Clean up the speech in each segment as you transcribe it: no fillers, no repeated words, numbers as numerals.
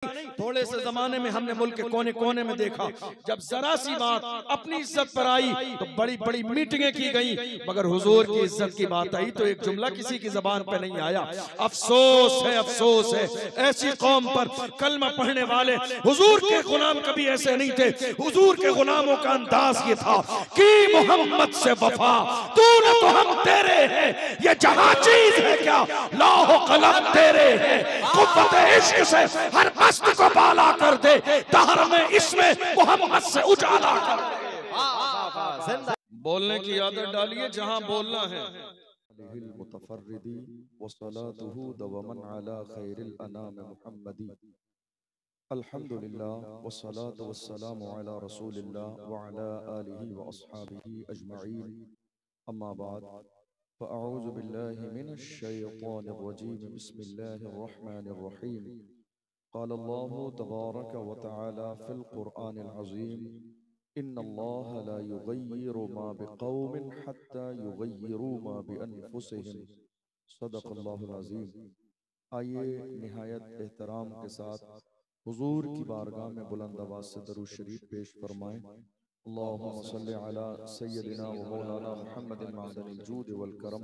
थोड़े से जमाने में हमने मुल्क के कोने कोने में देखा, जब जरा सी बात अपनी इज्जत पर आई तो बड़ी बड़ी मीटिंगें की गई, मगर हुजूर की इज्जत की बात आई तो एक जुमला किसी की जबान पे नहीं आया। अफसोस है ऐसी कौम पर। कलमा पढ़ने वाले हुजूर के गुलाम कभी ऐसे नहीं थे। हुजूर के गुलामों का अंदाज ये था कि मोहम्मद से वफा, तूने तो हम तेरे हैं, ये जहां चीज है क्या, लौह कलम तेरे हैं, कुव्वत इश्क से हर मस्त को बाला कर दे, दहर में इसमें मोहम्मद से उजाला कर दे। बोलने की आदत डालिए जहां बोलना है। मुतफर्रिदी वस्सलातुहु दवमन अला खैरिल अनाम मुहम्मदी। अल्हम्दुलिल्लाह वस्सलातु वस्सलामु अला रसूलिल्लाह व अला आलिहि व अस्हाबिहि अजमईन। अम्मा बाद फ़अऊज़ु बिल्लाहि मिनश शैतानिर रजीम। बिस्मिल्लाहिर रहमानिर रहीम। क़ाल अल्लाहु तबारक व तआला फ़िल क़ुरआनिल अज़ीम, इन्नल्लाह ला युग़य्यिरु मा बिक़ौमिन हत्ता युग़य्यिरू मा बिअन्फुसिहिम। सदक़ल्लाहुल अज़ीम। आइए निहायत एहतराम के साथ हुजूर की बारगाह में बुलंद आवाज़ से दरूद शरीफ पेश फरमाएं। अल्लाहुम्मा सल्लि अला सय्यदिना व मौलाना मुहम्मदिन मअदनिल जूद वल करम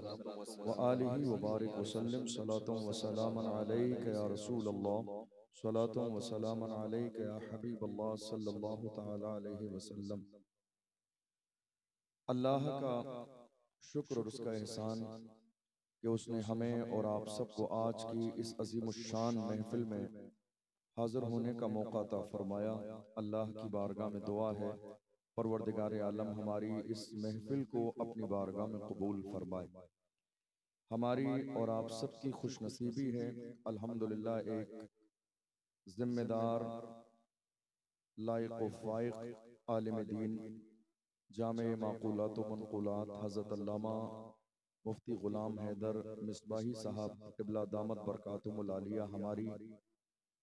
व आलिहि व बारिक वसल्लम। सलातुन व सलामन अलैका या रसूल अल्लाह, सलातुन व सलामन अलैका या हबीब अल्लाह सल्लल्लाहु तआला अलैहि वसल्लम। अल्लाह का शुक्र और उसका एहसान कि उसने हमें और आप सबको आज की इस अज़ीमुश्शान महफिल में हाज़िर होने का मौका अता फरमाया। अल्लाह की बारगाह में दुआ है, परवरदिगार आलम हमारी इस महफिल को अपनी बारगाह में कबूल फरमाए। हमारी और आप सबकी खुश नसीबी है अल्हम्दुलिल्लाह एक जिम्मेदार, लायक व फाइक आलिम दीन, जामे माक़ूलात व मनक़ूलात हज़रत अल्लामा मुफ्ती ग़ुलाम हैदर मिसबाही साहब क़िबला दामत बरकातुहुल आलिया हमारी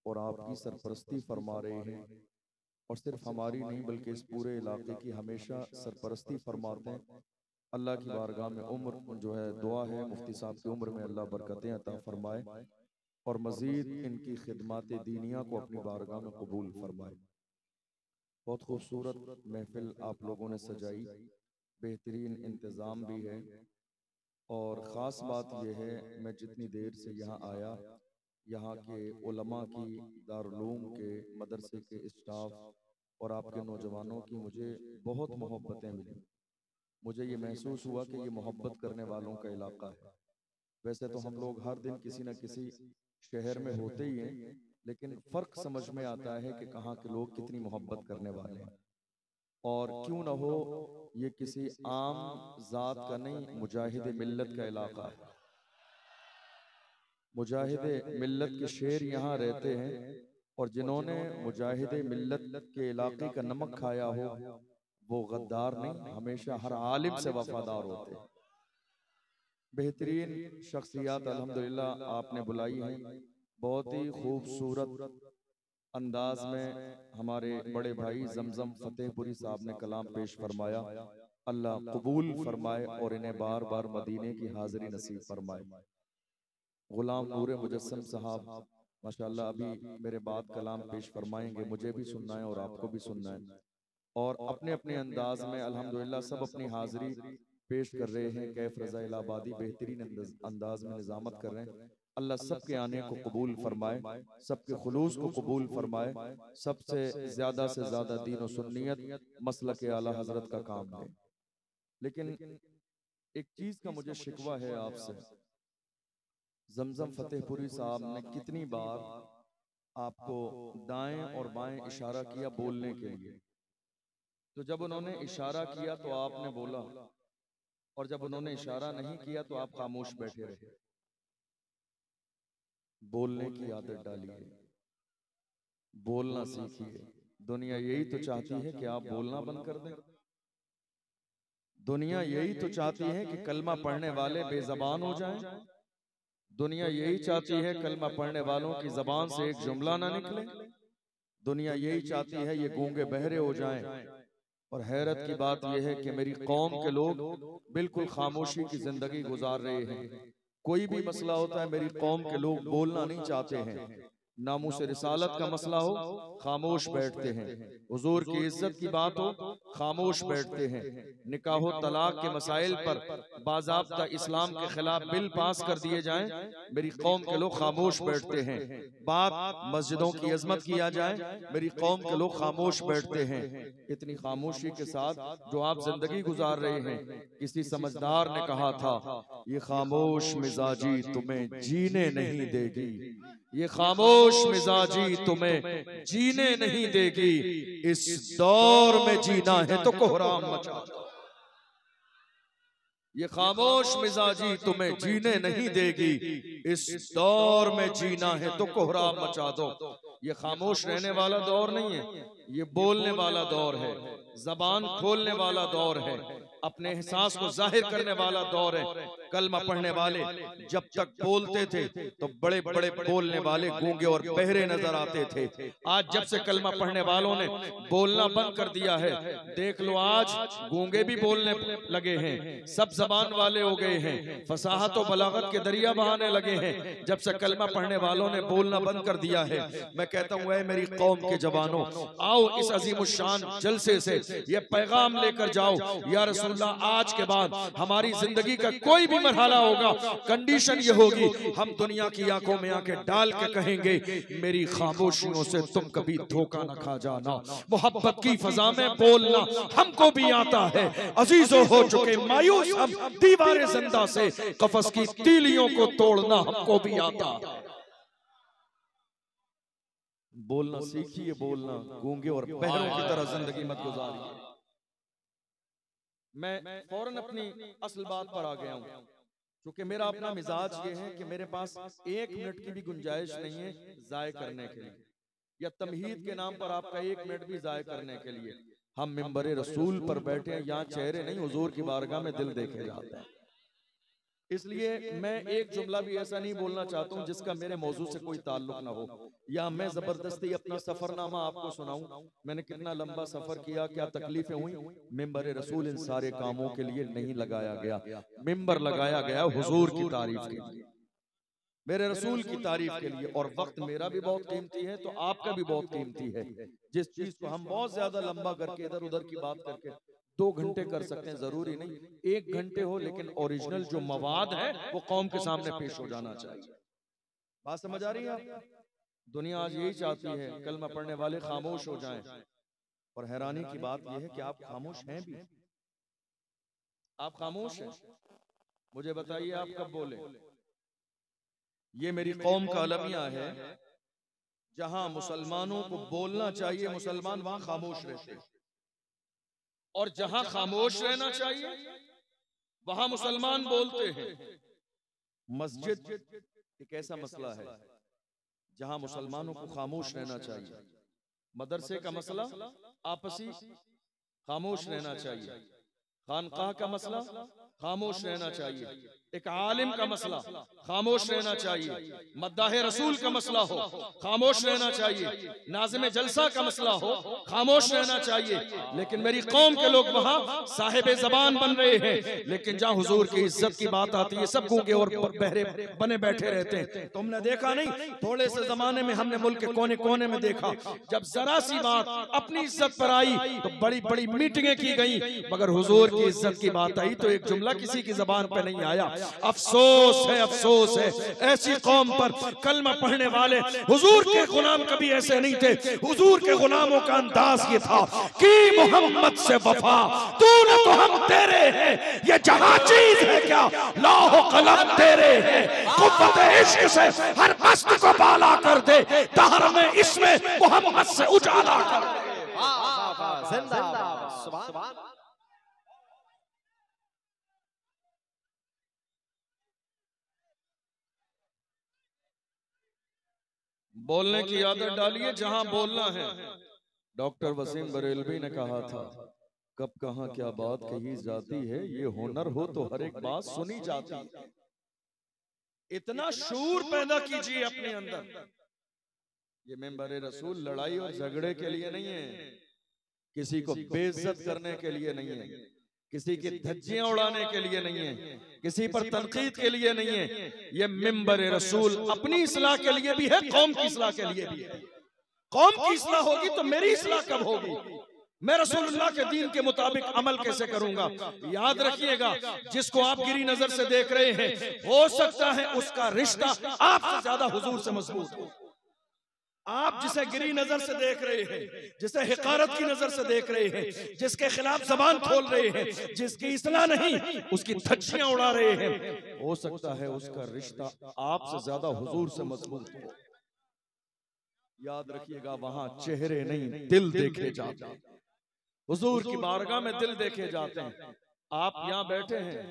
और आपकी सरपरस्ती फरमा रहे हैं। और सिर्फ हमारी नहीं बल्कि इस पूरे इलाके की हमेशा सरपरस्ती फरमाते हैं। अल्लाह की बारगाह में उम्र जो है दुआ है मुफ्ती साहब की उम्र में अल्लाह बरकतें अता फरमाए और मज़ीद इनकी खिदमात दीनिया को अपनी बारगाह में कबूल फरमाए। बहुत खूबसूरत महफिल आप लोगों ने सजाई, बेहतरीन इंतज़ाम भी है। और ख़ास बात यह है, मैं जितनी देर से यहाँ आया, यहाँ के उलमा की, दारुल-उलूम के, मदरसे के स्टाफ और आपके नौजवानों की मुझे बहुत मोहब्बतें मिली। मुझे ये महसूस हुआ कि ये मोहब्बत करने वालों का इलाका है। वैसे तो हम लोग हर दिन किसी न किसी शहर में होते ही हैं, लेकिन फ़र्क समझ में आता है कि कहाँ के लोग कितनी मोहब्बत करने वाले हैं। और क्यों न हो, ये किसी आम ज़ात का नहीं, मुजाहिद मिल्लत का इलाका है। मुजाहिद मिल्लत के शेर यहाँ रहते हैं और जिन्होंने मुजाहिद मिल्लत के इलाके का नमक खाया हो वो गद्दार नहीं, हमेशा हर आलिम से वफादार होते हैं। बेहतरीन शख्सियात अल्हम्दुलिल्लाह आपने बुलाई हैं। बहुत ही खूबसूरत अंदाज में हमारे बड़े भाई जमजम फतेहपुरी साहब ने कलाम पेश फरमाया। अल्लाह कबूल फरमाए और इन्हें बार बार मदीने की हाजिरी नसीब फरमाए। गुलाम नूर मुजस्सम साहब माशाल्लाह अभी मेरे बाद कलाम पेश फरमाएंगे, मुझे भी सुनना है और आपको भी सुनना है। और अपने अपने अंदाज में अल्हम्दुलिल्लाह सब अपनी हाजिरी पेश कर रहे हैं। कैफ रज़ा इलाहाबादी बेहतरीन अंदाज में निज़ामत कर रहे हैं। अल्लाह सबके आने को कबूल फरमाए, सबके खुलूस को कबूल फरमाए, सबसे ज़्यादा दीन और सुन्नियत मसलक आला हजरत का काम दे। लेकिन एक चीज़ का मुझे शिकवा है आपसे। जमजम फतेहपुरी साहब ने कितनी बार आपको दाएं और बाएं इशारा किया बोलने के लिए, तो जब उन्होंने इशारा किया तो आपने बोला, और जब उन्होंने इशारा नहीं किया तो आप खामोश बैठे रहे। बोलने की आदत डालिए, बोलना सीखिए। दुनिया यही तो चाहती है कि आप बोलना बंद कर दें। दुनिया यही तो चाहती है कि कलमा पढ़ने वाले बेजबान हो जाएं। दुनिया यही चाहती है कलमा पढ़ने वालों की जबान से एक जुमला ना निकले। दुनिया यही चाहती है ये गूंगे बहरे हो जाएं। और हैरत की बात यह है कि मेरी कौम के लोग बिल्कुल खामोशी की जिंदगी गुजार रहे हैं। कोई भी मसला होता है मेरी कौम के लोग बोलना नहीं चाहते हैं। नामूस रिसालत का मसला हो, खामोश बैठते हैं। हुजूर की इज्जत की बात हो, खामोश बैठते हैं। निकाह तलाक के मसाइल पर बाज़ाब्ता इस्लाम के खिलाफ बिल पास कर दिए जाएं, मेरी कौम के लोग खामोश बैठते हैं। बात मस्जिदों की अजमत किया जाए, मेरी कौम के लोग खामोश बैठते हैं। इतनी खामोशी के साथ जो आप जिंदगी गुजार रहे हैं, किसी समझदार ने कहा था, ये खामोश मिजाजी तुम्हें जीने नहीं देगी, ये खामोश मिजाजी तुम्हें जीने नहीं देगी। इस दौर में जीना है तो कोहराम मचा दो, ये खामोश मिजाजी तुम्हें जीने नहीं देगी। इस दौर में जीना है तो कोहराम मचा दो। ये खामोश रहने वाला दौर नहीं है, ये बोलने वाला दौर है, जबान खोलने वाला दौर है, अपने एहसास को जाहिर करने वाला दौर है। कलमा पढ़ने वाले जब तक बोलते थे तो बड़े बड़े बोलने वाले गूंगे और बहरे नजर आते थे। आज जब से कलमा पढ़ने वालों ने बोलना बंद कर दिया है, देख लो आज गूंगे भी बोलने लगे हैं, सब जबान वाले हो गए हैं, फसाहत और बलागत के दरिया बहाने लगे हैं, जब से कलमा पढ़ने वालों ने बोलना बंद कर दिया है। मैं कहता हूँ, ऐ मेरी कौम के जवानों, आओ इस अजीमुशान जलसे से ये पैगाम लेकर जाओ, या रसूलुल्लाह, आज के बाद हमारी जिंदगी का कोई भी मरहला होगा, कंडीशन ये होगी, हम दुनिया की आंखों में आंखें डाल के कहेंगे, मेरी खामोशियों से तुम कभी धोखा न खा जाना, मोहब्बत की फजा में बोलना हमको भी आता है। अजीजों हो चुके मायूस हम दीवारे जिंदा से, कफस की तीलियों को तोड़ना हमको भी आता है। बोलना सीखिए, बोलना गूंगे और बहरों की तरह जिंदगी मत गुजारिए। मैं फौरन अपनी असल बात पर आ गया हूं, क्योंकि मेरा अपना मिजाज ये है कि मेरे पास 1 मिनट की भी गुंजाइश नहीं है जाय करने के लिए, या तमहीद के नाम पर आपका 1 मिनट भी जाय करने के लिए। हम मिंबर रसूल पर बैठे हैं, यहाँ चेहरे नहीं, हुजूर की बारगाह में दिल देखे जाते हैं। इसलिए मैं एक जुमला भी ऐसा नहीं बोलना चाहता हूं जिसका मेरे मौजू से कोई ताल्लुक ना हो, या मैं जबरदस्ती अपना सफरनामा आपको सुनाऊं, मैंने कितना लंबा सफर किया, क्या तकलीफें हुई। मिंबर रसूल इन सारे कामों के लिए नहीं लगाया गया, मिंबर लगाया गया हुजूर की तारीफ के लिए, मेरे रसूल की तारीफ के लिए। और वक्त मेरा भी बहुत कीमती है, तो आपका भी बहुत कीमती है। जिस चीज को हम बहुत ज्यादा लंबा करके इधर उधर की बात करके 2 घंटे कर सकते हैं, जरूरी नहीं 1 घंटे हो, लेकिन ओरिजिनल जो मवाद है वो कौम के सामने पेश हो जाना चाहिए। बात समझ आ रही है आप? दुनिया आज यही चाहती है कलमा पढ़ने वाले खामोश हो जाएं, और हैरानी की बात यह है कि आप खामोश हैं भी, आप खामोश हैं। मुझे बताइए आप कब बोले? ये मेरी कौम का अलमिया है, जहां मुसलमानों को बोलना चाहिए मुसलमान वहां खामोश रहते हैं, और जहां खामोश रहना चाहिए वहां मुसलमान बोलते हैं। मस्जिद एक ऐसा मसला है जहां मुसलमानों को खामोश रहना चाहिए। मदरसे का मसला आपसी खामोश रहना चाहिए, खानकाह का मसला खामोश रहना चाहिए, एक आलिम का मसला खामोश रहना चाहिए, मद्दाह रसूल का मसला हो खामोश रहना चाहिए, नाज़िम जलसा का मसला हो खामोश रहना चाहिए। लेकिन मेरी कौम के लोग वहां साहिब ज़बान बन रहे हैं, लेकिन जहां हुजूर की इज्जत की बात आती है सब गूंगे और बहरे बने बैठे रहते हैं। तुमने देखा नहीं, थोड़े से जमाने में हमने मुल्क के कोने कोने में देखा, जब जरा सी बात अपनी इज्जत पर आई तो बड़ी बड़ी मीटिंगें की गई, मगर हुजूर की इज्जत की बात आई तो एक जुमला किसी की जबान पर नहीं आया। अफसोस है, अफसोस है ऐसी कौम पर। कलमा पढ़ने वाले हुजूर के गुलाम कभी ऐसे नहीं थे, हुजूर के गुलामों का अंदाज ये था कि मोहम्मद से वफा तूने तो हम तेरे हैं, ये जहां चीज है क्या लौह कलम तेरे हैं, कुव्वत इश्क से हर मस्त को बाला कर दे, दहर में इसमें मोहम्मद से उजाला कर दे। जिंदाबाद सुभान। बोलने की आदत डालिए जहां बोलना है। डॉक्टर वसीम बरेलवी ने कहा था, कब कहां क्या बात कही जाती है, ये हुनर हो तो हर एक बात सुनी जाती है। इतना शूर पैदा कीजिए अपने अंदर। ये मेंबर रसूल लड़ाई और झगड़े के लिए नहीं है, किसी को बेइज्जत करने के लिए नहीं है, किसी की धज्जियां उड़ाने के लिए नहीं है, किसी पर तनकीद के लिए नहीं है। ये मिंबर रसूल अपनी इस्लाह के लिए भी है, कौम की इस्लाह के लिए भी है। कौम की इस्लाह होगी तो मेरी इस्लाह कब होगी? मैं रसूलुल्लाह के दीन के मुताबिक अमल कैसे करूंगा? याद रखिएगा, जिसको आप गिरी नजर से देख रहे हैं, हो सकता है उसका रिश्ता आपसे ज्यादा हुजूर से मजबूत हो। आप जिसे गिरी नजर से देख रहे हैं, जिसे हिकारत की नजर से देख रहे हैं, जिसके खिलाफ जबान खोल रहे हैं, जिसकी इस्लाह नहीं उसकी धज्जियां उड़ा रहे हैं, हो सकता है उसका रिश्ता आपसे ज्यादा हुजूर से मजबूत हो। याद रखिएगा, वहां चेहरे नहीं दिल देखे जाते हैं। हुजूर की बारगाह में दिल देखे जाते हैं। आप यहाँ बैठे हैं,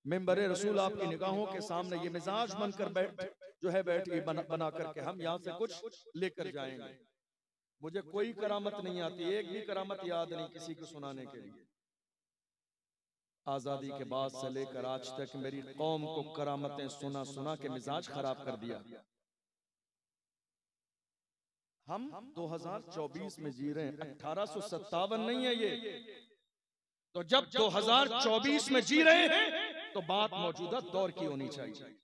मिंबर रसूल आपकी निगाहों के सामने, ये मिजाज बनकर बैठ बना करके हम यहाँ से कुछ लेकर जाएंगे। मुझे कोई करामत नहीं आती, एक भी करामत याद नहीं किसी को सुनाने के लिए। आजादी के बाद से लेकर आज तक मेरी कौम को करामतें सुना सुना के मिजाज खराब कर दिया। हम 2024 में जी रहे हैं, 1857 नहीं है ये। तो जब 2024 में जी रहे हैं तो बात मौजूदा दौर की होनी चाहिए।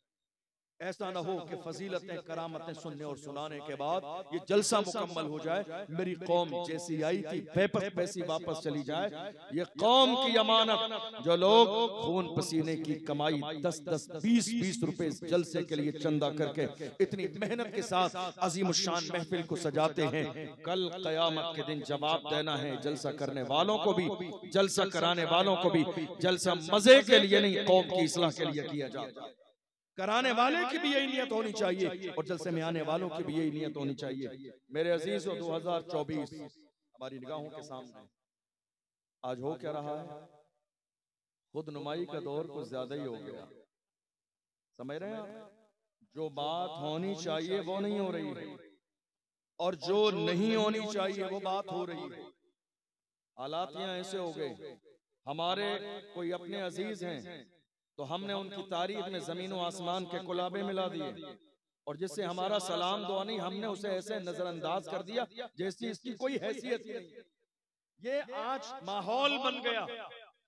ऐसा ना हो कि फजीलतें करामतें सुनने और सुनाने के बाद ये जलसा मुकम्मल हो जाए, मेरी कौम जैसी आई थी बेबस वैसी वापस चली जाए। ये कौम की अमानत, जो लोग खून पसीने की कमाई 10-10, 20-20 रुपए जलसे के लिए चंदा करके इतनी मेहनत के साथ अजीमुशान महफिल को सजाते हैं, कल कयामत के दिन जवाब देना है जलसा करने वालों को भी, जलसा कराने वालों को भी। जलसा मजे के लिए नहीं, कौम की इस्लाह के लिए किया जाता है। कराने वाले की भी यही नियत होनी चाहिए और जलसे में आने वालों की भी यही नियत होनी चाहिए। मेरे अजीजों, 2024 हमारी निगाहों के सामने आज हो क्या रहा है? खुद नुमाई का दौर कुछ ज्यादा ही हो गया। समझ रहे हैं आप? जो बात होनी चाहिए वो नहीं हो रही है और जो नहीं होनी चाहिए वो बात हो रही है। हालात यहाँ ऐसे हो गए, हमारे कोई अपने अजीज हैं तो हमने उनकी तारीफ में जमीन और आसमान के कुलाबे मिला दिए, और जिससे हमारा सलाम दुआ नहीं, हमने उसे ऐसे नजरअंदाज कर दिया जैसी इसकी कोई हैसियत ही नहीं। ये आज माहौल बन गया।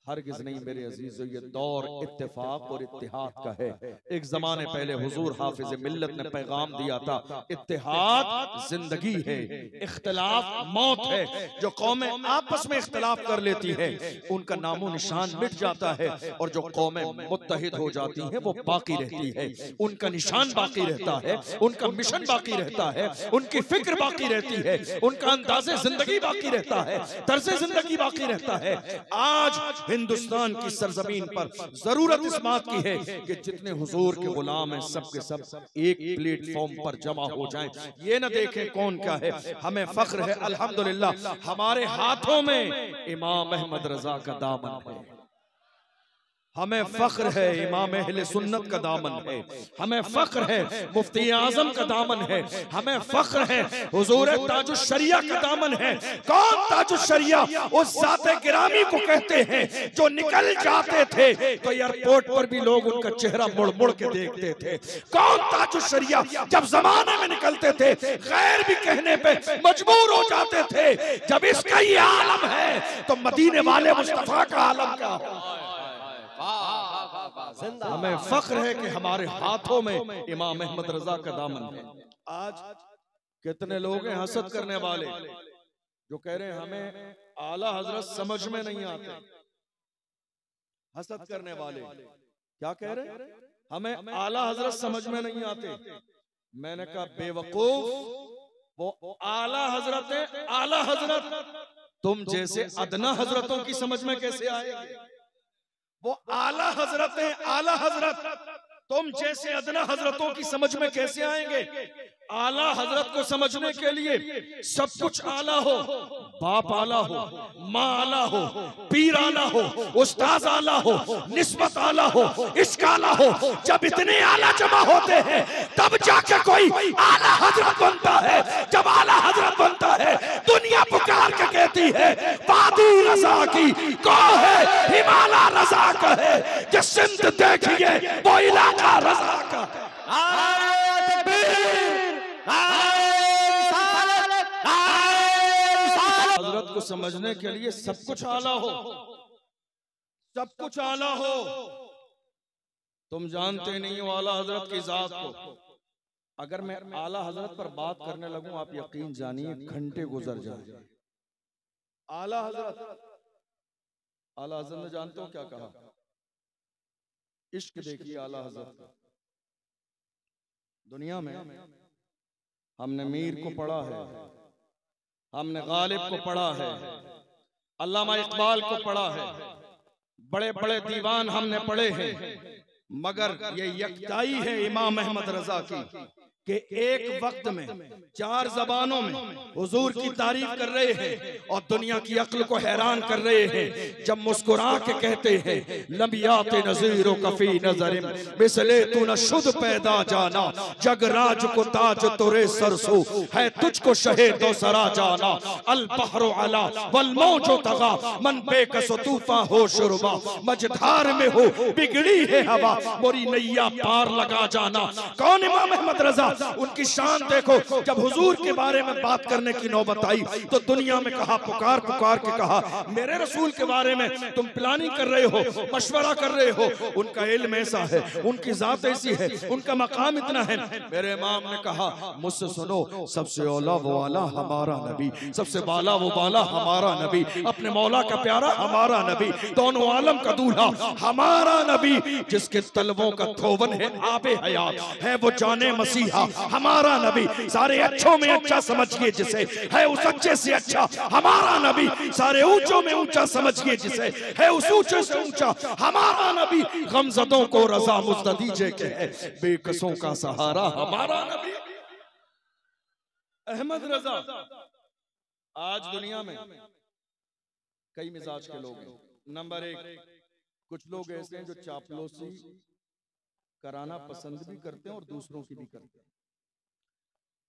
हरगिज नहीं मेरे अजीजों, ये दौर इत्तेफाक और इत्तिहाद का है। एक जमाने पहले हुजूर हाफिज मिल्लत ने पैगाम दिया था, इत्तिहाद जिंदगी है, इख्तिलाफ मौत है। जो कौमें आपस में इख्तिलाफ कर लेती है उनका नामो निशान मिट जाता है, और जो कौमें मुत्तहिद हो जाती हैं वो बाकी रहती है। उनका निशान बाकी रहता है, उनका मिशन बाकी रहता है, उनकी फिक्र बाकी रहती है, उनका अंदाज़े जिंदगी बाकी रहता है, तर्ज़े जिंदगी बाकी रहता है। आज हिंदुस्तान की सरजमीन पर जरूरत इस बात की है कि जितने हुजूर के गुलाम हैं सब के सब एक प्लेटफॉर्म पर जमा हो जाएं। ये न देखें कौन क्या है, हमें फख्र है अल्हम्दुलिल्लाह हमारे हाथों में इमाम अहमद रजा का दामन है। हमें फख्र है इमाम अहले सुन्नत का दामन है, हमें फख्र है मुफ्ती आजम का दामन है, हमें फख्र है हुजूर ताजुश शरिया का दामन है। कौन ताजुश शरिया? उस ज़ाते गिरामी को कहते हैं जो निकल जाते थे तो एयरपोर्ट पर भी लोग उनका चेहरा मुड़ मुड़ के देखते थे। कौन ताजुश शरिया? जब जमाने में निकलते थे गैर भी कहने पे मजबूर हो जाते थे। जब इसका ये आलम है तो मदीने वाले मुस्तफा का आलम क्या हो? हमें फख्र है कि हमारे हाथों में इमाम अहमद रजा का दामन है। आज कितने लोग हैं हसद करने वाले जो कह रहे हैं हमें आला हजरत समझ में नहीं आते। हसद करने वाले क्या कह रहे हैं? हमें आला हजरत समझ में नहीं आते। मैंने कहा बेवकूफ, वो आला हजरत है। आला हजरत तुम जैसे अदना हजरतों की समझ में कैसे आएगी? वो आला हजरत है। आला हजरत तुम जैसे अदना हजरतों की समझ में कैसे आएंगे? आला हजरत को समझने के लिए सब कुछ आला हो, बाप आला हो, माँ आला हो, पीर आला हो, उस्ताद आला हो, निस्बत आला हो, इश्क आला हो। जब इतने आला जमा होते हैं तब जाके कोई आला हजरत बनता है। जब आला हजरत बनता है दुनिया पुकार के कहती है वादी रजा की को है हिमालय रजा का है। जो सिंध देखिए वो इलाका रजा का है। हजरत को समझने के लिए सब कुछ आला हो। सब कुछ आला हो, तुम जानते नहीं हो आला हजरत की जात को। अगर मैं आला हजरत पर बात करने लगूं, आप यकीन जानिए घंटे गुजर जाए। आला हजरत, आला हजरत ने जानते हो क्या कहा? इश्क देखिए आला हजरत का। दुनिया में हमने मीर को पढ़ा है, हमने गालिब को पढ़ा है, अल्लामा इकबाल को पढ़ा है, बड़े बड़े दीवान हमने पढ़े हैं, मगर ये यकताई है इमाम अहमद रजा की कि एक वक्त में 4 जबानों में हुजूर की तारीफ कर रहे हैं और दुनिया की अक्ल को हैरान कर रहे हैं। जब मुस्कुरा के कहते हैं लबियात नज़ीरो कफी नजरिम मिसले तू न शुद्ध पैदा जाना, जग राज को ताज तुरे सरसो है तुझको शहे दो सरा जाना, अल बहरो अला वल मौजो तगा मन बेकसो तूफा हो शुरुबा, मझधार में हो बिगड़ी है हवा मोरी नैया पार लगा जाना। कौन इमाम अहमद रजा? उनकी शान देखो। जब हुजूर के बारे में बात करने की नौबत आई तो दुनिया में कहा, पुकार पुकार के कहा, मेरे रसूल के बारे में तुम प्लानिंग कर रहे हो, मशवरा कर रहे हो। उनका इल्म ऐसा है, उनकी जात ऐसी है, उनका मकाम इतना है। मेरे इमाम ने कहा, मुझसे सुनो, सबसे औला वो आला हमारा नबी, सबसे बाला वो बाला हमारा नबी, अपने मौला का प्यारा हमारा नबी, दोनों आलम का दूल्हा हमारा नबी, जिसके तलवों का थोवन है आबे हयात है वो जाने मसीहा हमारा नबी, सारे अच्छों में अच्छा समझिए जिसे है उस अच्छे से अच्छा हमारा नबी, सारे ऊंचों में ऊंचा समझिए जिसे है उस ऊंचे से ऊंचा हमारा नबी, गमजदों को रजा मुस्तदीजे के है बेकसों का सहारा हमारा नबी अहमद रजा। आज दुनिया में कई मिजाज के लोग हैं। नंबर 1, कुछ लोग ऐसे हैं जो चापलूसी कराना पसंद भी करते हैं और दूसरों की भी करते हैं।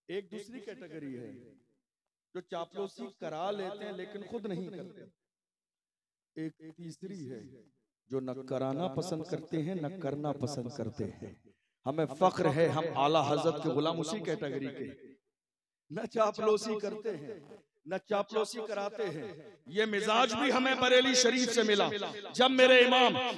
एक दूसरी कैटेगरी है जो चापलूसी करा लेते हैं लेकिन खुद नहीं करते। एक तीसरी है जो न कराना पसंद करते हैं न करना पसंद करते हैं। हमें फख्र है हम आला हजरत के गुलाम उसी कैटेगरी के, न चापलूसी करते हैं न चापलूसी कराते हैं। ये मिजाज भी हमें बरेली शरीफ से मिला। जब मेरे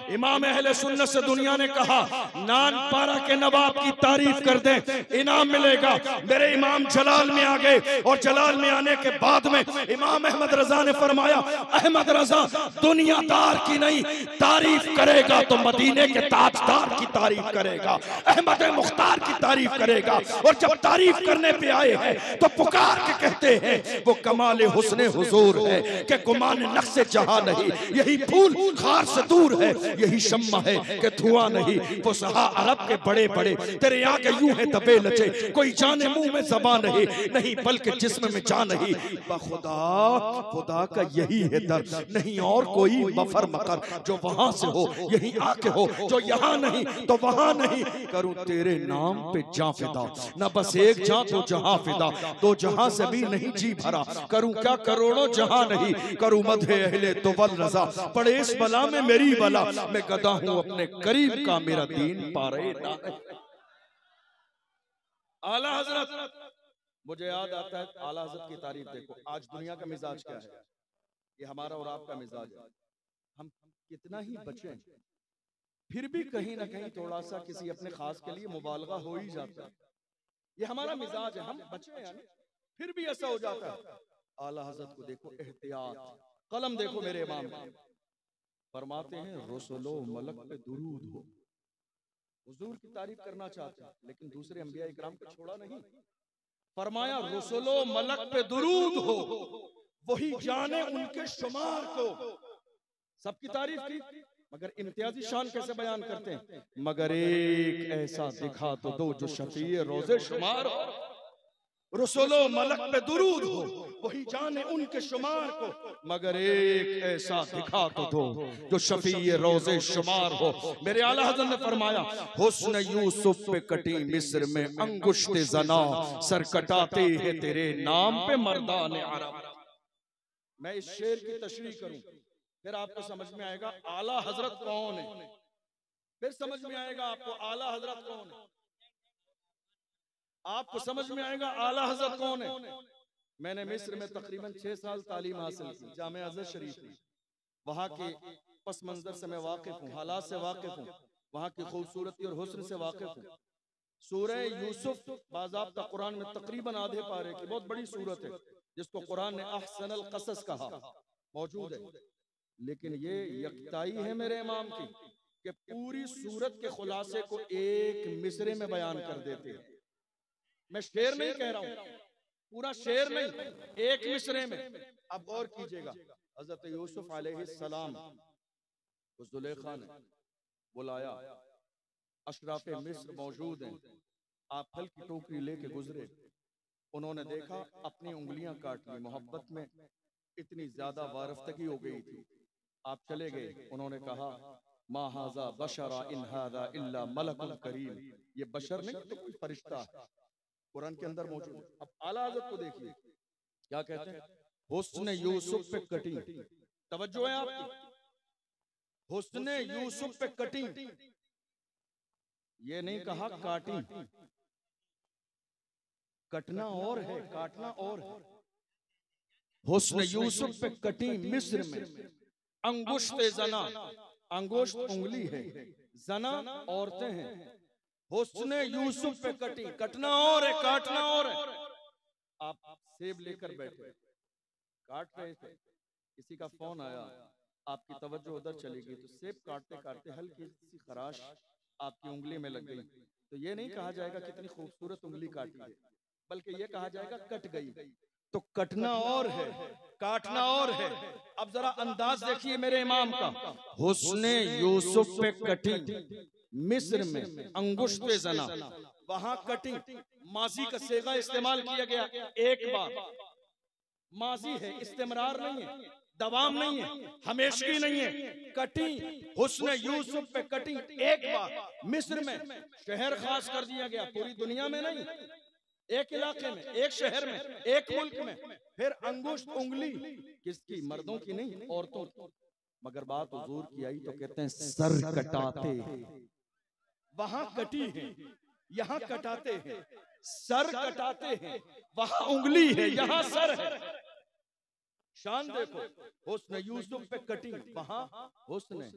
इमाम अहले सुन्नत से दुनिया ने कहा नान पारा के नवाब की तारीफ कर दे इनाम मिलेगा, मेरे इमाम जलाल में आ गए और जलाल में आने के बाद में इमाम अहमद रजा ने फरमाया, अहमद रजा दुनियादार की नहीं तारीफ करेगा तो मदीने के ताजदार की तारीफ करेगा, अहमद मुख्तार की तारीफ करेगा। और जब तारीफ करने पे आए हैं तो पुकार के कहते हैं वो कमाले हुस्ने हुजूर है कि गुमान नक्शे जहां नहीं, यही फूल खार से दूर है, यही शम्मा है कि धुआं नहीं, वो सहा अरब के बड़े बड़े तेरे आगे यूं है दबे लचे, कोई जाने मुंह में ज़बान नहीं, नहीं बल्कि जिस्म में जान नहीं, खुदा खुदा का यही है दर, नहीं और कोई मफर मकर, जो वहां से हो यही आके हो, जो यहाँ नहीं तो वहां नहीं, करूं तेरे नाम पे जां फिदा, न बस एक जां तो जहां फिदा, दो जहां से भी नहीं जी भरा, करूं क्या करोड़ों जहां नहीं, करूं मधे अहले तो वल रजा, पड़े इस बला में मेरी बला, मैं गदा हूं अपने करीब का मेरा दीन पारे ना। आला हजरत, मुझे याद आता है आला हजरत की तारीफ देखो। आज दुनिया का मिजाज क्या है, ये हमारा और आपका मिजाज है। हम कितना ही बचें फिर भी कहीं ना कहीं थोड़ा सा किसी अपने खास के लिए मुबालगा हो ही जाता है। ये हमारा मिजाज है, हम बचे यानी फिर भी ऐसा हो जाता है। आला हजरत को देखो, एहतियात, कलम देखो मेरे इमाम फरमाते हैं रसूलो मलक पे दुरूद हो। हुजूर की तारीफ करना चाहते हैं लेकिन दूसरे अंबिया इकराम को छोड़ा नहीं। फरमाया रसूलो मलक पे दुरूद हो, वही जाने उनके शुमार को। सबकी तारीफ की मगर इम्तियाजी शान कैसे बयान करते हैं, मगर एक ऐसा दिखा तो दो जो शफीए रोजे शुमार हो। रसूलो मलक पे दुरूद हो, वही जाने उनके शुमार को, मगर एक ऐसा दिखा तो दो जो शफीए रोजे शुमार हो। मेरे आला हज़रत ने फरमाया हुस्न यूसुफ पे कटी मिस्र में अंगुश्ते जना, सर कटाते हैं तेरे नाम पे मर्दान अरब। मैं इस शेर की तशरीह करूं फिर आपको समझ में आएगा आला हजरत कौन है, फिर समझ में आएगा आपको आला हजरत कौन है, आपको समझ में आएगा आला हजरत कौन है। मैंने मिस्र में तकरीबन 6 साल तालीम हासिल की, जामे अज़हर शरीफ में। वहां के पस मंजर से मैं वाकिफ हूँ, हालात से वाकिफ हूँ, वहाँ की खूबसूरती और हुस्न से वाकिफ हूँ। सूरह यूसुफ बाज़ाब्ता कुरान में तकरीबन आधे पारे की बहुत बड़ी सूरत है, जिसको कुरान ने अहसनल क़सस कहा, मौजूद है। लेकिन ये यकताई है मेरे इमाम की कि पूरी सूरत के खुलासे को एक मिसरे में बयान कर देते हैं। मैं शेर नहीं कह रहा हूं, पूरा शेर नहीं, एक मिसरे में। अब गौर कीजिएगा, हजरत यूसुफ अलैहिस्सलाम को जुलेखा ने बुलाया, अशराफ मिस्र मौजूद हैं, आप फल की टोकरी लेके गुजरे, उन्होंने देखा अपनी उंगलियां काट ली, मोहब्बत में इतनी ज्यादा वारफ्तगी हो गई थी। आप चले गए, उन्होंने कहा मा हाजा बशरा इन हाजा इल्ला मलकुल करीम, ये बशर नहीं तो कोई फरिश्ता है, कुरान के अंदर मौजूद है। अब आला हज़रत को देखिए क्या कहते हैं, हुस्न यूसुफ पे कटी, तवज्जो है आपकी, हुस्न यूसुफ पे कटी, ये नहीं कहा काटी, कटना और है काटना और है। हुस्न यूसुफ पे कटी मिस्र में, अंगुश्त जना, अंगुश्त उंगली है, जना औरतें हैं, हुस्न यूसुफ पे कटी, कटना और है काटना और है। आप सेब लेकर बैठे, काट रहे थे, किसी का फोन आया, आपकी तवज्जो उधर चली गई, तो सेब काटते काटते हल्की सी खराश आपकी उंगली में लग गई, तो ये नहीं कहा जाएगा कितनी खूबसूरत उंगली काटी है, बल्कि ये कहा जाएगा कट गई। तो कटना और है काटना और है। अब जरा अंदाज देखिए मेरे इमाम का, हुस्ने यूसुफ पे कटी मिस्र में, अंगुश्त जना, वहां कटी, माजी का सेगा इस्तेमाल किया गया एक बार, माजी है, इस्तेमरार नहीं है, दवाम नहीं है, हमेशगी नहीं है, कटी, हुस्न यूसुफ पे कटी एक बार मिस्र में, शहर खास कर दिया गया, पूरी दुनिया में नहीं, एक इलाके में, एक शहर में, एक मुल्क में। फिर अंगुश्त उंगली किसकी, मर्दों की नहीं औरतों की। मगर बात हुजूर की आई तो कहते हैं सर कटाते, वहां कटी है यहाँ कटाते हैं, सर कटाते हैं वहां उंगली है यहाँ सर है। शान देखो, हुस्न यूसुफ पे कटी, वहां हुस्न है,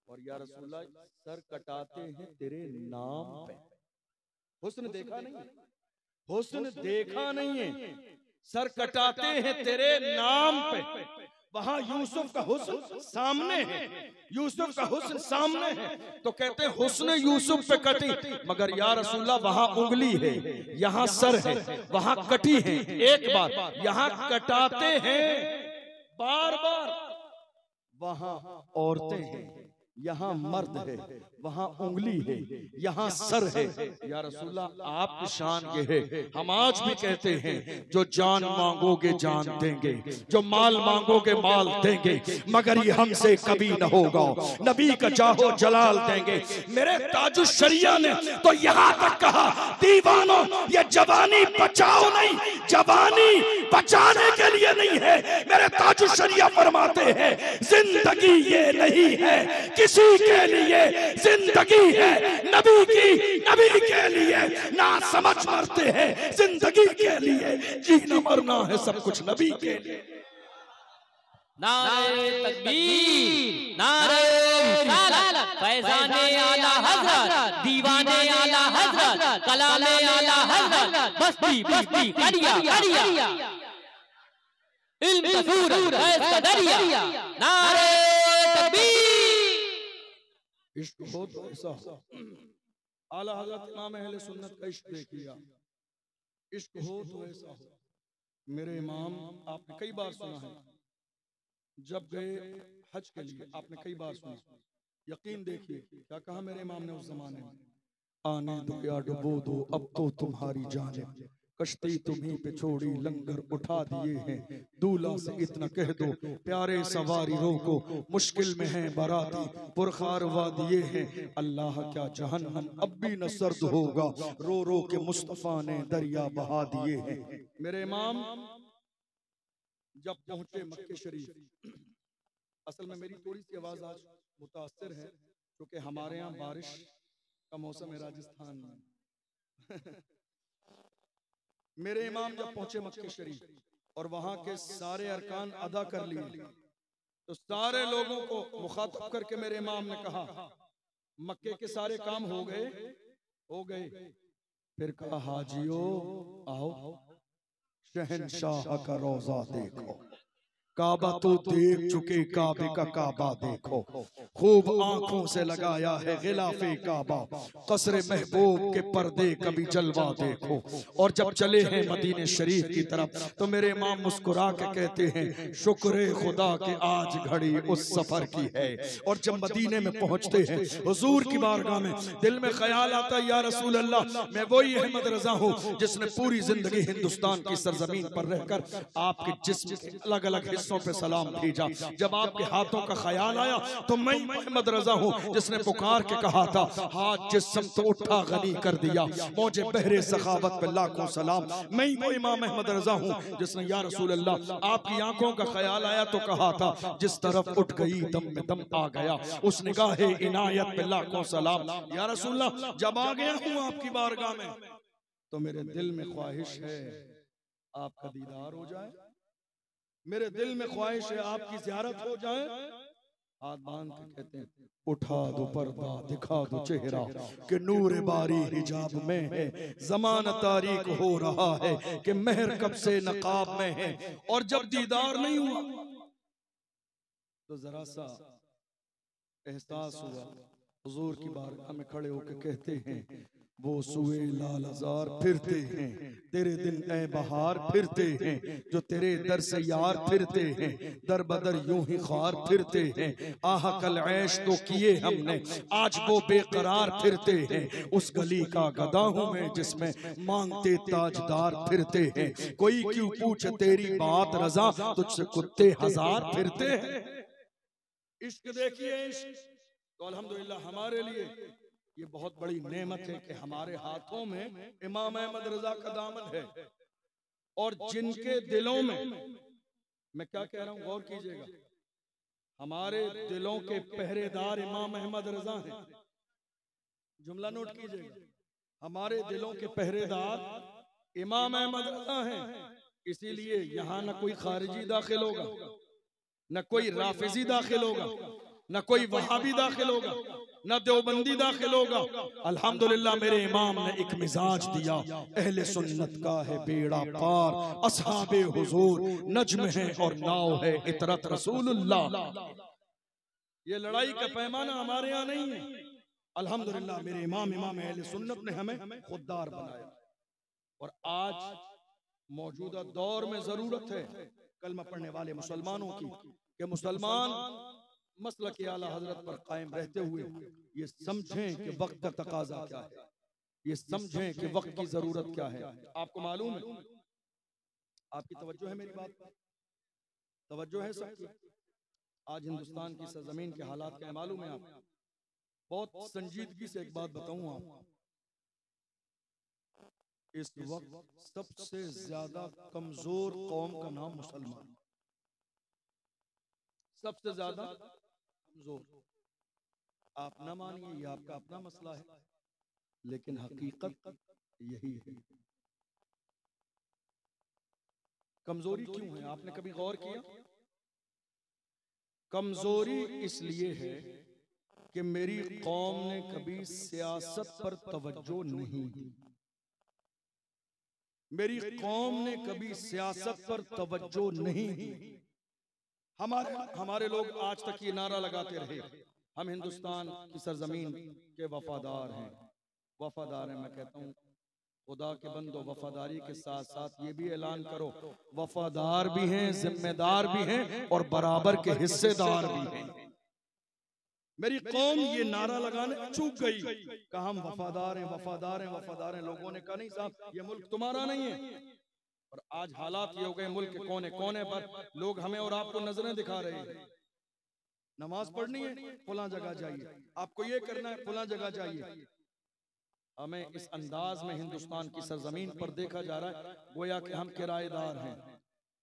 और या रसूलल्लाह सर कटाते हैं तेरे नाम पे। हुस्न देखा नहीं है, हुस्न देखा नहीं है, सर कटाते हैं तेरे नाम पे। वहां यूसुफ का हुस्न सामने है, यूसुफ का हुस्न सामने है, तो कहते हैं हुस्न यूसुफ पे कटी, मगर या रसूलल्लाह वहां उंगली है यहाँ सर है, वहां कटी है एक बार, यहाँ कटाते हैं बार बार, वहां औरतें हैं यहाँ मर्द है, वहां उंगली है यहाँ सर है। या रसूलल्लाह आपकी शान ये है, हम आज भी कहते हैं जो जान मांगोगे जान देंगे, जो माल मांगोगे माल देंगे, मगर ये हमसे कभी न होगा, नबी का जाहो जलाल देंगे। मेरे ताजुश शरिया ने तो यहाँ तक कहा, दीवानों ये जवानी बचाओ नहीं, जवानी बचाने के लिए नहीं है। मेरे ताजुश शरिया फरमाते हैं जिंदगी ये नहीं है किसी के लिए, जिंदगी है नबी की, नबी के लिए, ना समझ मरते हैं जिंदगी के लिए, जीना मरना है सब कुछ नबी के लिए। नारे तकबीर, नारे रिसालत, फैज़ाने आला हज़रत, दीवाने आला हज़रत, कलामे आला हज़रत, बस्ती बस्ती करिया करिया, इल्म का सूरज फैज़ का दरिया, नारे तकबीर। इश्क हो तो ऐसा हो, आला हज़रत इमाम अहले सुन्नत का इश्क देखिए, इश्क हो तो ऐसा हो। मेरे इमाम आपने कई बार सुना है, जब गए हज के लिए आपने कई बार सुना, यकीन देखिए क्या कहा मेरे इमाम ने उस जमाने में, आने दो या डुबो दो अब तो तुम्हारी जाने, कश्ती तुम्हीं पे छोड़ी लंगर उठा दिए हैं, दूल्हा से इतना कह दो प्यारे सवारी रोको, मुश्किल में है बराती पुरखार वादिये हैं, अल्लाह क्या जहन्नम अब भी न सर्द होगा, रो रो के मुस्तफा ने दरिया बहा दिए हैं। मेरे इमाम जब पहुंचे मक्के शरीफ, असल में मेरी थोड़ी सी आवाज आज मुतासिर है क्योंकि हमारे यहाँ बारिश का मौसम है राजस्थान में। मेरे इमाम जब पहुंचे मक्के शरीफ और वहां के सारे अरकान अदा कर लिए, तो सारे लोगों को मुखातब करके मेरे इमाम ने कहा, मक्के के सारे काम हो गए? हो गए। फिर कहा, हाजियो आओ, शहनशाह का रोजा देखो। काबा तो देख चुके, काबे का काबा देखो। खूब आंखों से लगाया है गिलाफे काबा, कसरे महबूब के पर्दे कभी जलवा देखो। और जब चले हैं मदीने शरीफ की तरफ तो मेरे इमाम मुस्कुरा के कहते हैं, शुक्र खुदा के आज घड़ी उस सफर की है। और जब मदीने में पहुंचते हैं हुजूर की बारगाह में, दिल में ख्याल आता है, या रसूल अल्लाह, मैं वही अहमद रजा हूँ जिसने पूरी जिंदगी हिंदुस्तान की सरजमीन पर रहकर आपके जिस्म के अलग अलग हिस्सों पे सलाम भेजा। जब आपके हाथों का ख्याल आया तो मैं अहमद रजा हूँ जिसने पुकार के कहा था, हाथ जिस्म तो उठा गनी कर दिया, मुझे बहरे सखावत पे लाखों सलाम। मैं वो इमाम अहमद रजा हूँ जिसने या रसूल अल्लाह आपकी आंखों का ख्याल आया तो कहा था, जिस तरफ उठ गई दम में दम आ गया, उस निगाहे इनायत पे लाखों सलाम। या रसूल अल्लाह, जब आ गया हूँ आपकी बारगाह में तो मेरे दिल में ख्वाहिश है आपका दीदार हो जाए, मेरे दिल में ख्वाहिश है आपकी ज़ियारत हो जाए। हाथ बांध के कहते हैं, उठा दो पर्दा, दिखा दो चेहरा कि नूर बारी हिजाब में है, ज़माना तारीक हो रहा है कि महर कब से नकाब में है। और जब दीदार नहीं हुआ तो जरा सा एहसास हुआ, हुजूर की बारगाह में खड़े होकर कहते हैं, वो सुए लाल हजार फिरते हैं, तेरे दिन ए बहार फिरते हैं, जो तेरे दर से यार फिरते हैं, दर बदर यूं ही ख्वार फिरते हैं। आह कल ऐश तो किए हमने, आज वो बेकरार फिरते हैं। उस गली का गदा हूं मैं जिसमें मांगते ताजदार फिरते हैं। कोई क्यों पूछे तेरी बात रजा, तुझसे कुत्ते हजार फिरते हैं। इश्क देखिए, इश्क तो अल्हम्दुलिल्लाह हमारे लिए ये बहुत बड़ी नेमत है कि हमारे हाथों में इमाम अहमद रजा का दामन है। और जिनके दिलों में, मैं क्या कह रहा हूं गौर कीजिएगा, हमारे दिलों के पहरेदार इमाम अहमद रजा हैं। जुमला नोट कीजिएगा, हमारे दिलों के पहरेदार इमाम अहमद रजा हैं। इसीलिए यहां न कोई खारिजी दाखिल होगा, न कोई राफिजी दाखिल होगा, न कोई वहाबी दाखिल होगा, न देवबंदी दाखिल होगा। अल्हम्दुलिल्लाह मेरे इमाम ने एक मिजाज दिया, अहले सुन्नत का है बेड़ा पार, असहाबे हुजूर नज्म है और नाव है इतरत रसूलुल्लाह। ये लड़ाई का पैमाना हमारे यहाँ नहीं है। अल्हम्दुलिल्लाह मेरे इमाम अहले सुन्नत ने हमें खुददार बनाया। और आज मौजूदा दौर में जरूरत है कलमा पढ़ने वाले मुसलमानों की कि मुसलमान मसलक आला हजरत पर कायम रहते हुए ये समझें कि वक्त का तकाजा क्या है, ये समझें कि वक्त की जरूरत क्या है। आपको मालूम है, आपकी तवज्जो है मेरी बात पर, तवज्जो है सबकी। आज हिंदुस्तान की सरजमीन के हालात क्या है मालूम है आपको? बहुत संजीदगी से एक बात बताऊं आपको, इस वक्त सबसे ज्यादा कमजोर कौम का नाम मुसलमान, सबसे ज्यादा कमजोर। आप ना मानिए, ये आपका अपना मसला है, लेकिन हकीकत यही है। कमजोरी क्यों है, आपने कभी गौर किया? कमजोरी इसलिए है कि मेरी कौम ने कभी सियासत पर तवज्जो नहीं दी। मेरी कौम ने कभी सियासत पर तवज्जो नहीं दी। हमारे लोग आज तक ये नारा लगाते रहे, हम हिंदुस्तान की सरजमीन के वफादार हैं, वफादार हैं। मैं कहता हूँ खुदा के बंदो, वफादारी के साथ साथ ये भी ऐलान करो, वफादार भी हैं, जिम्मेदार भी हैं और बराबर के हिस्सेदार भी हैं। मेरी कौम ये नारा लगाने चूक गई, कहा हम वफादार हैं, वफादार हैं, वफादार हैं। लोगों ने कहा नहीं साहब, ये मुल्क तुम्हारा नहीं है। और आज हालात ये हो गए, मुल्क के कोने कोने पर लोग हमें और आपको नजरें दिखा रहे हैं। नमाज पढ़नी है फलां जगह जाइए, आपको ये करना है फलां जगह जाइए। हमें इस अंदाज में हिंदुस्तान की सरजमीन पर देखा जा रहा है गोया कि हम किराएदार हैं।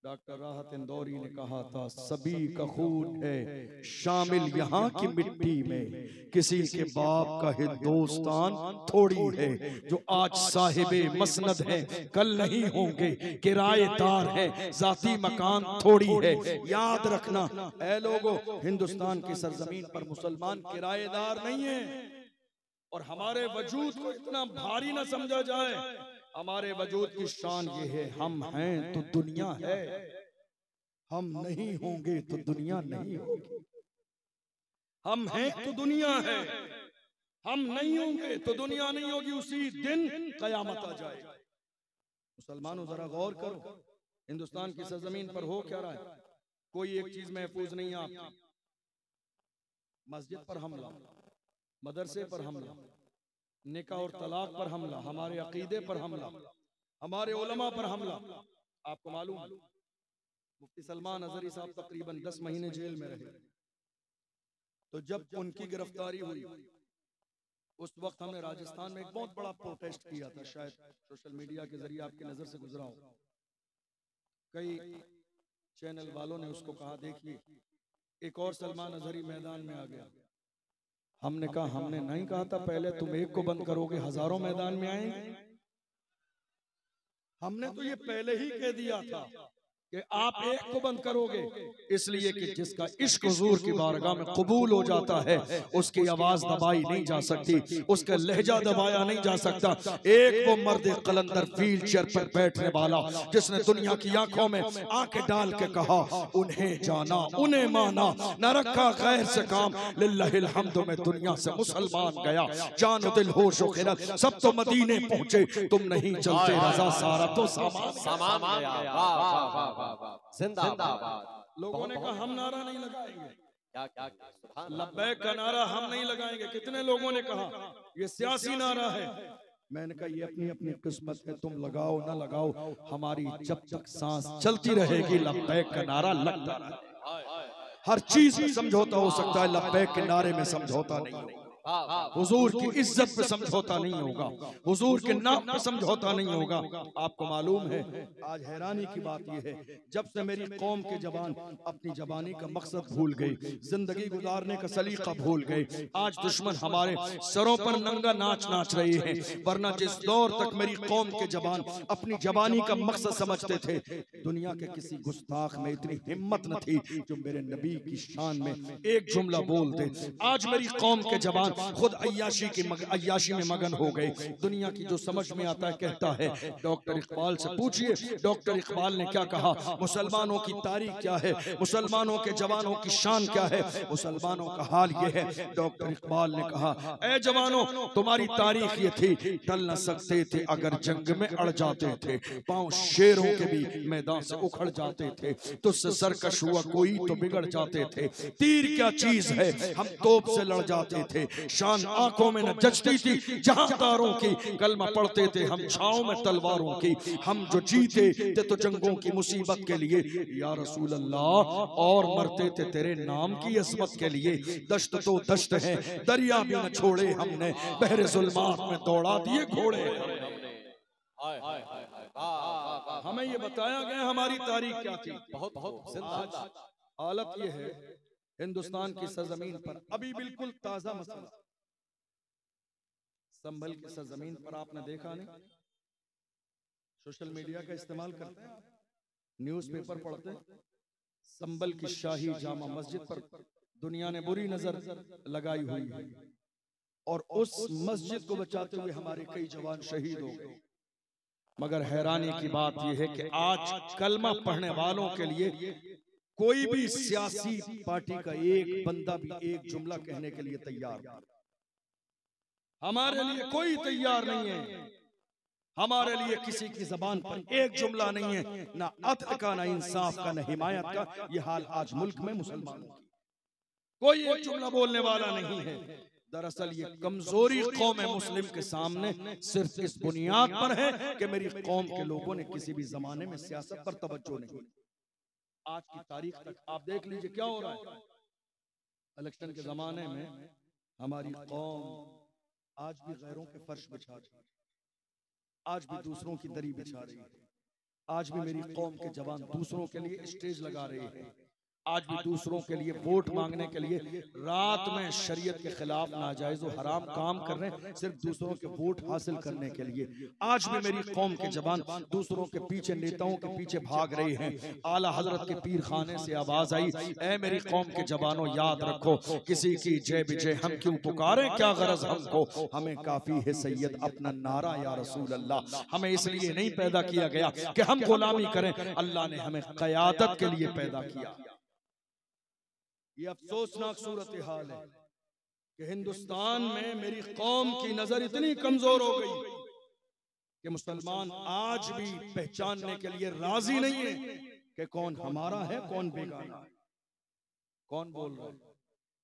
डॉक्टर राहत इंदौरी ने कहा था, सभी का खून है शामिल यहाँ की मिट्टी में, किसी के बाप का हिंदुस्तान थोड़ी है। जो आज साहिबे मसनद है कल नहीं होंगे किराएदार है, जाती मकान थोड़ी है। याद रखना ऐ लोगों, हिंदुस्तान की सरजमीन पर मुसलमान किराएदार नहीं है। और हमारे वजूद को इतना भारी ना समझा जाए। हमारे वजूद की शान ये है, हम हैं तो दुनिया है, हम नहीं होंगे तो दुनिया नहीं होगी। हम हैं तो दुनिया है, हम नहीं होंगे तो दुनिया नहीं होगी। उसी दिन कयामत आ जाएगी। मुसलमानों जरा गौर करो, हिंदुस्तान की सरजमीन पर हो क्या रहा है। कोई एक चीज महफूज नहीं है आपकी। मस्जिद पर हमला, मदरसे पर हमला, निकाह और तलाक पर हमला, हमारे अकीदे पर हमला, हमारे उलमा पर हमला। आपको मालूम, मुफ्ती सलमान अजहरी साहब तकरीबन 10 महीने जेल में रहे। तो जब उनकी गिरफ्तारी हुई उस वक्त हमने राजस्थान में एक बहुत बड़ा प्रोटेस्ट किया था। शायद सोशल मीडिया के जरिए आपकी नजर से गुजरा हो। कई चैनल वालों ने उसको कहा, देखिए एक और सलमान अजहरी मैदान में आ गया। हमने कहा, हमने नहीं कहा था पहले तुम एक को बंद करोगे हजारों मैदान में आएंगे। हमने तो ये पहले ही कह दिया था कि आप एक को बंद करोगे, इसलिए कि जिसका इश्क हुजूर की बारगाह में कबूल हो जाता है उसकी आवाज दबाई नहीं जा सकती, उसका लहजा दबाया नहीं जा सकता। एक वो मर्द कलंदर व्हील चेयर पर बैठने वाला जिसने दुनिया की आंखों में आंखें डाल के कहा, उन्हें जाना उन्हें माना, न रखा गैर से काम, लिल्लाहिल हम्द में दुनिया से मुसलमान गया। जान दिल होश व खिरत सब तो मदीने पहुंचे, तुम नहीं चलते रजा सारा तो सामान गया। जिंदाबाद। लोगों ने कहा हम नारा नहीं लगाएंगे। क्या लब्बैक का नारा हम नहीं लगाएंगे। कितने लोगों ने कहा ये सियासी नारा है। मैंने कहा ये अपनी अपनी किस्मत है, तुम लगाओ ना लगाओ, हमारी जब तक सांस चलती रहेगी लब्बैक का नारा लगता रहेगा। हर चीज में समझौता हो सकता है, लब्बैक के नारे में समझौता नहीं होगा। हुजूर की इज्जत पे समझौता नहीं होगा, हुजूर के नाम पे समझौता नहीं होगा। आपको मालूम है, आज हैरानी की बात यह है, जब से मेरी कौम के जवान अपनी जवानी का मकसद भूल गए, जिंदगी गुजारने का सलीका भूल गए, आज दुश्मन हमारे सरों पर नंगा नाच नाच रहे हैं। वरना जिस दौर तक मेरी कौम के जवान अपनी जवानी का मकसद समझते थे, दुनिया के किसी गुस्ताख में इतनी हिम्मत न थी जो मेरे नबी की शान में एक जुमला बोल दे। आज मेरी कौम के जवान खुद अय्याशी में मगन हो गए। दुनिया की जो समझ में आता है कहता है। डॉक्टर इकबाल से पूछिए, डॉक्टर इकबाल ने क्या कहा, मुसलमानों की तारीख क्या है, मुसलमानों के जवानों की शान क्या है, मुसलमानों का हाल ये है। डॉक्टर इकबाल ने कहा, ऐ जवानों तुम्हारी तारीख ये थी, टल न सकते थे अगर जंग में अड़ जाते थे, पांव शेरों के भी मैदान से उखड़ जाते थे, तुझसे सरकश हुआ कोई तो बिगड़ जाते थे, तीर क्या चीज है हम तोप से लड़ जाते थे, शान आंखों में न जचती थी जहां तारों की, कलमा पढ़ते थे हम छांव में तलवारों की, हम जो जीते थे तो जंगों की मुसीबत के लिए या रसूल अल्लाह, और मरते थे तेरे नाम की अज़मत के लिए। दश्त तो दश्त है दरिया भी न छोड़े हमने, बहरे जुल्मात में दौड़ा दिए घोड़े। हमें ये बताया गया हमारी तारीख क्या थी। बहुत हालत ये है हिंदुस्तान की सरजमीन पर, अभी बिल्कुल ताजा मसला, संभल की सरजमीन पर आपने देखा नहीं, सोशल मीडिया का इस्तेमाल करते हैं, न्यूज़पेपर पढ़ते हैं, संभल की शाही जामा मस्जिद पर दुनिया ने बुरी नजर लगाई हुई है, और उस मस्जिद को बचाते हुए हमारे कई जवान शहीद हो गए। मगर हैरानी की बात यह है कि आज कलमा पढ़ने वालों के लिए कोई भी सियासी पार्टी का एक बंदा भी एक जुमला कहने के लिए तैयार नहीं। हमारे लिए कोई तैयार नहीं है, हमारे लिए किसी की जबान पर एक जुमला नहीं है, ना अदल का, ना इंसाफ का, ना हिमायत का। ये हाल आज मुल्क में मुसलमानों की, कोई एक जुमला बोलने वाला नहीं है। दरअसल ये कमजोरी कौम मुस्लिम के सामने सिर्फ इस बुनियाद पर है कि मेरी कौम के लोगों ने किसी भी जमाने में सियासत पर तवज्जो नहीं। आज की तारीख तक आप देख लीजिए क्या हो रहा है। इलेक्शन के जमाने में हमारी कौम आज भी गैरों के फर्श बिछा रही है, आज भी दूसरों की दरी बिछा रही है, आज भी मेरी कौम के जवान दूसरों के लिए स्टेज लगा रहे हैं, आज भी दूसरों के लिए वोट मांगने के लिए रात में शरीयत के खिलाफ नाजायज और हराम काम कर रहे हैं, सिर्फ दूसरों के वोट हासिल करने के लिए। आज भी मेरी कौम के जवान दूसरों के पीछे, नेताओं के पीछे भाग रहे हैं। आला हजरत के पीर खाने से आवाज आई, ऐ मेरी कौम के जवानों याद रखो, किसी की जय विजय हम क्यों पुकारें, क्या गरज हमको, हमें काफी है सैयद अपना नारा या रसूल अल्लाह। हमें इसलिए नहीं पैदा किया गया कि हम गुलामी करें, अल्लाह ने हमें क़यादत के लिए पैदा किया। ये अफसोसनाक सूरत हाल है कि हिंदुस्तान में मेरी कौम की नजर इतनी कमजोर हो गई कि मुसलमान आज भी पहचानने के लिए राजी नहीं है कि कौन हमारा है कौन बेगाना है। कौन बोल रहा है?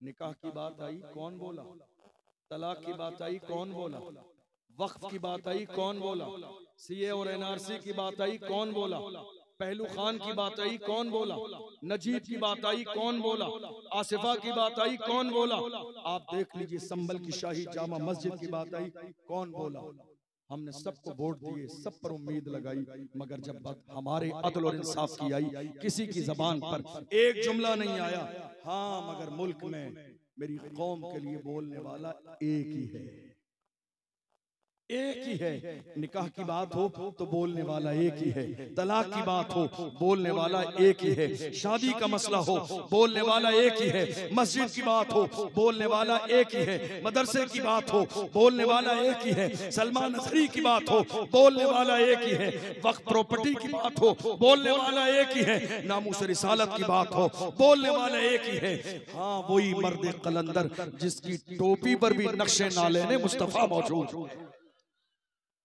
निकाह की बात आई, कौन बोला? तलाक की बात आई, कौन बोला? वक्फ की बात आई, कौन बोला? सीए और एनआरसी की बात आई, कौन बोला? पहलू खान की बात आई, कौन बोला? नजीब की बात आई, कौन बोला? आसिफा की बात आई, कौन बोला? आप देख लीजिए, संभल की शाही जामा मस्जिद की बात आई, कौन बोला? हमने सबको वोट दिए, सब पर उम्मीद लगाई, मगर जब बात हमारे अदल और इंसाफ की आई, किसी की जबान पर एक जुमला नहीं आया। हाँ, मगर मुल्क में मेरी कौम के लिए बोलने वाला एक ही है, एक ही है। निकाह की बात हो तो बोलने वाला एक ही है, तलाक की बात हो बोलने वाला एक ही है, शादी का मसला हो बोलने वाला एक ही है, मस्जिद की बात हो बोलने वाला एक ही है, मदरसे की बात हो बोलने वाला एक ही है, सलमान नसरी की बात हो बोलने वाला एक ही है, वक्फ प्रॉपर्टी की बात हो बोलने वाला एक ही है, नामूस रिसालत की बात हो बोलने वाला एक ही है। हाँ, वही मर्द कलंदर जिसकी टोपी पर भी नक्शे नाले ने मुस्तफा मौजूद,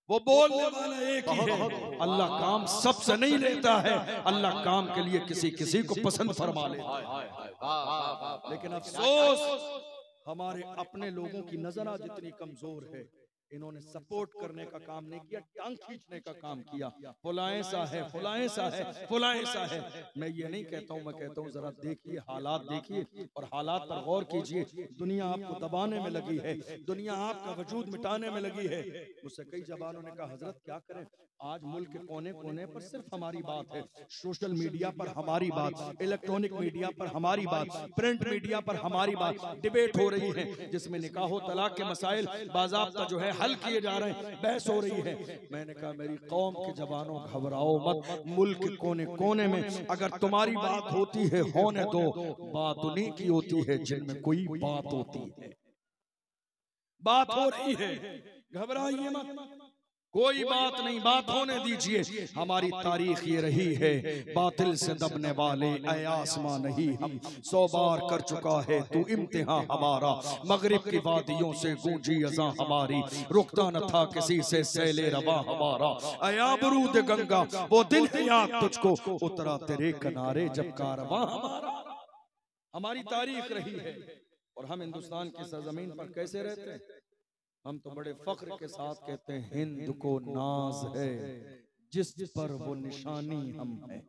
वो बोलने वाला एक ही है। अल्लाह काम सबसे नहीं लेता है, अल्लाह काम के लिए किसी किसी को पसंद फरमा लेता है। लेकिन अफसोस हमारे अपने लोगों की नजर आज इतनी कमजोर है, इन्होंने सपोर्ट करने का काम नहीं किया, टांग खींचने का काम किया। फुलाए सा है, फुलाए सा है, फुलाए सा है। मैं ये नहीं कहता हूँ, मैं कहता हूँ जरा देखिए, हालात देखिए और हालात पर गौर कीजिए। दुनिया आपको दबाने में लगी है, दुनिया आपका वजूद मिटाने में लगी है। मुझसे कई जवानों ने कहा, हजरत क्या करें, आज मुल्क के कोने कोने पर सिर्फ हमारी बात है, सोशल मीडिया पर हमारी बात, इलेक्ट्रॉनिक मीडिया पर हमारी बात, प्रिंट मीडिया पर हमारी बात, डिबेट हो रही है जिसमें निकाह तलाक के मसाइल बाज़ाब्ता जो है हल किए जा रहे हैं, बहस हो रही है। मैंने कहा, मेरी कौम के जवानों घबराओ मत, मुल्क के कोने कोने में अगर तुम्हारी बात होती है होने दो, बात उन्हीं की होती है जिनमें कोई बात होती है। बात हो रही है, घबराइए मत, कोई बात नहीं, बात होने दीजिए। हमारी तारीख ये रही है, बातिल से दबने वाले ऐ आसमां नहीं हम, 100 बार कर चुका है तू इम्तिहान हमारा, मगरिब की वादियों से गूंजी अज़ां हमारी, रुकता न था किसी से सैले रवा हमारा, ऐ आबरूद गंगा वो दिन है याद तुझको, उतरा तेरे किनारे जब कारवां हमारा। हमारी तारीख रही है और हम हिंदुस्तान की सरजमीन पर कैसे रहते हैं। हम तो बड़े फख्र के साथ कहते हैं, हिंद को नाज है जिस पर वो निशानी हम हैं,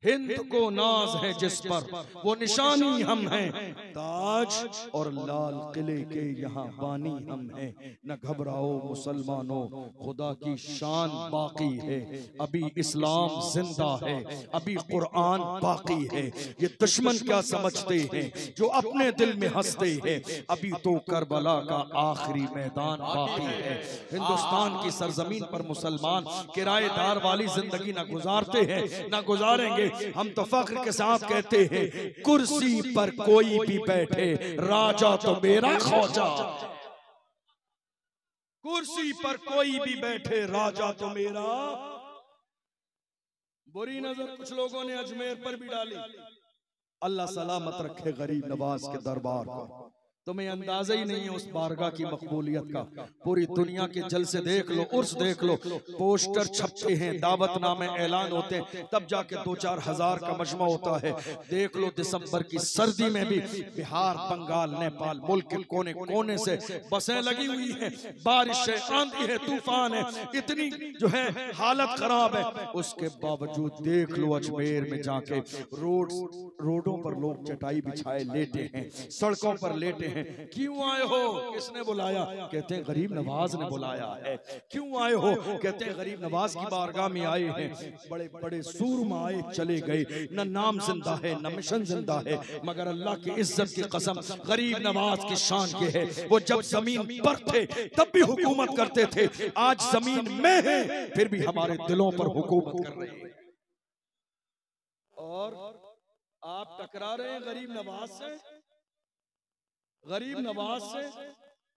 हिंद को नाज है जिस पर वो निशानी हम हैं, ताज और लाल किले के यहाँ बानी हम हैं। न घबराओ मुसलमानों, खुदा की शान बाकी है, अभी इस्लाम जिंदा है, अभी कुरान बाकी है। ये दुश्मन क्या समझते हैं जो अपने दिल में हंसते हैं, अभी तो करबला का आखिरी मैदान बाकी है। हिंदुस्तान की सरजमीन पर मुसलमान किराएदार वाली जिंदगी न गुजारते हैं, न गुजारेंगे। हम तो फख्र के साथ कहते हैं, कुर्सी पर कोई भी बैठे राजा तो मेरा ख्वाजा, कुर्सी पर कोई भी बैठे राजा तो मेरा। बुरी नजर कुछ लोगों ने अजमेर पर भी डाली। अल्लाह सलामत रखे गरीब नवाज के दरबार को। तुम्हें अंदाजा ही नहीं है उस बारगाह की मकबूलियत का। पूरी दुनिया के जलसे देख लो, उर्स देख लो, पोस्टर छपते हैं, दावतनामे ऐलान होते हैं, तब जाके 2-4 हजार का मजमा होता है। देख लो दिसंबर की सर्दी में भी बिहार, बंगाल, नेपाल, मुल्क के कोने कोने से बसें लगी हुई हैं, बारिश है, आंधी है, तूफान है, इतनी जो है हालत खराब है। उसके बावजूद देख लो अजमेर में जाके रोडों पर लोग चटाई बिछाए लेटे हैं, सड़कों पर लेटे हैं, हैं क्यों आए हो? किसने बुलाया? कहते हैं गरीब नवाज ने बुलाया है। क्यों आए हो? कहते हैं गरीब नवाज की बारगाह में आए हैं। बड़े बड़े सूरमा आए चले गए, न नाम जिंदा है न मिशन जिंदा है, मगर अल्लाह की इज्जत की कसम गरीब नवाज की शान ये है, वो जब जमीन पर थे तब भी हुकूमत करते थे, आज जमीन में है फिर भी हमारे दिलों पर हुकूमत कर रहे हैं। और आप टकरा रहे हैं गरीब नवाज से। गरीब नवाज से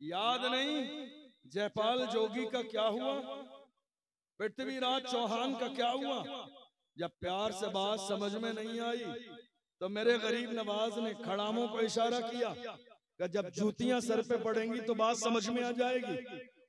याद नहीं जयपाल जोगी का क्या हुआ, पृथ्वीराज चौहान का क्या हुआ? जब प्यार से बात समझ में नहीं आई तो मेरे गरीब नवाज ने खड़ामों को इशारा किया कि जब जूतियां सर पे पड़ेंगी तो बात समझ में आ जाएगी।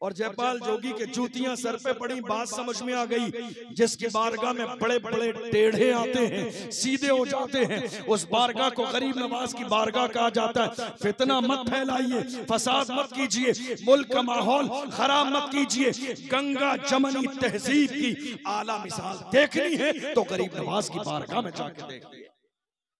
और जयपाल जोगी के जूतियां सर पे पड़ी, बात समझ में आ गई। जिसकी बारगाह में बड़े बड़े टेढ़े आते हैं, सीधे हो जाते हैं, उस बारगाह को गरीब नवाज की बारगाह कहा जाता है। फितना मत फैलाइए, फसाद मत कीजिए, मुल्क का माहौल खराब मत कीजिए। गंगा जमनी तहजीब की आला मिसाल देखनी है तो गरीब नवाज की बारगाह में जाके देखिए,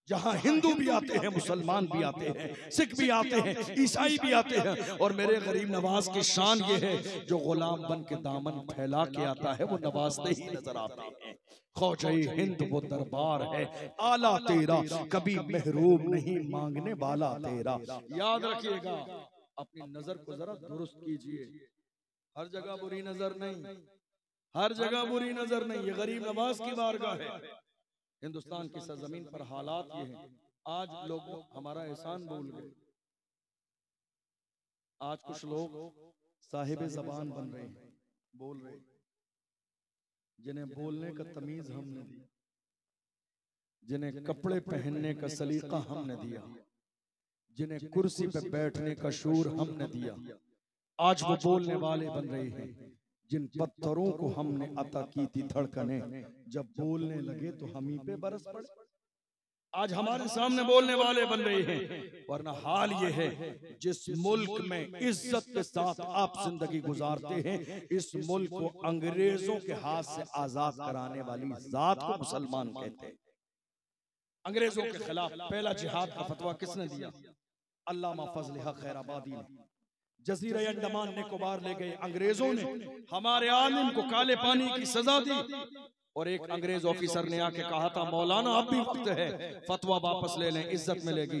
जहां हिंदू भी आते हैं, मुसलमान भी आते हैं, सिख भी आते हैं, ईसाई भी आते हैं। और मेरे गरीब नवाज की शान ये है, जो गुलाम बन के दामन फैला के आता है वो नवाजते ही नजर आते हैं। ख्वाजाए हिंद वो दरबार है आला तेरा, कभी महरूम नहीं मांगने वाला तेरा। याद रखिएगा, अपनी नजर को जरा दुरुस्त कीजिए। हर जगह बुरी नजर नहीं, हर जगह बुरी नजर नहीं। ये गरीब नवाज की बारगाह है। हिंदुस्तान की सरजमीन पर हालात ये हैं, आज लोग हमारा एहसान भूल गए। आज कुछ लोग साहिब जबान बन रहे हैं, बोल रहे, जिन्हें बोलने का तमीज हमने दी, जिन्हें कपड़े पहनने का सलीका हमने दिया, जिन्हें कुर्सी पे बैठने का शूर हमने दिया, आज वो बोलने वाले बन रहे हैं। जिन पत्थरों को हमने अता की थी धड़कने, जब बोलने लगे तो हम ही पे बरस पड़े। आज हमारे सामने बोलने वाले बन रहे हैं। वरना हाल ये है, जिस मुल्क में इज्जत के साथ आप जिंदगी गुजारते हैं, इस मुल्क को अंग्रेजों के हाथ से आजाद कराने वाली जात को मुसलमान कहते हैं। अंग्रेजों के खिलाफ पहला जिहाद का फतवा किसने दिया? अल्लामा फजल हक खैराबादी ने। जजीरा अंडमान निकोबार ले गए अंग्रेजों ने, हमारे आलिम को काले पानी की सजा दी। और एक अंग्रेज ऑफिसर ने आके कहा था, मौलाना अब भी वक्त है, फतवा वापस ले लें, इज्जत मिलेगी।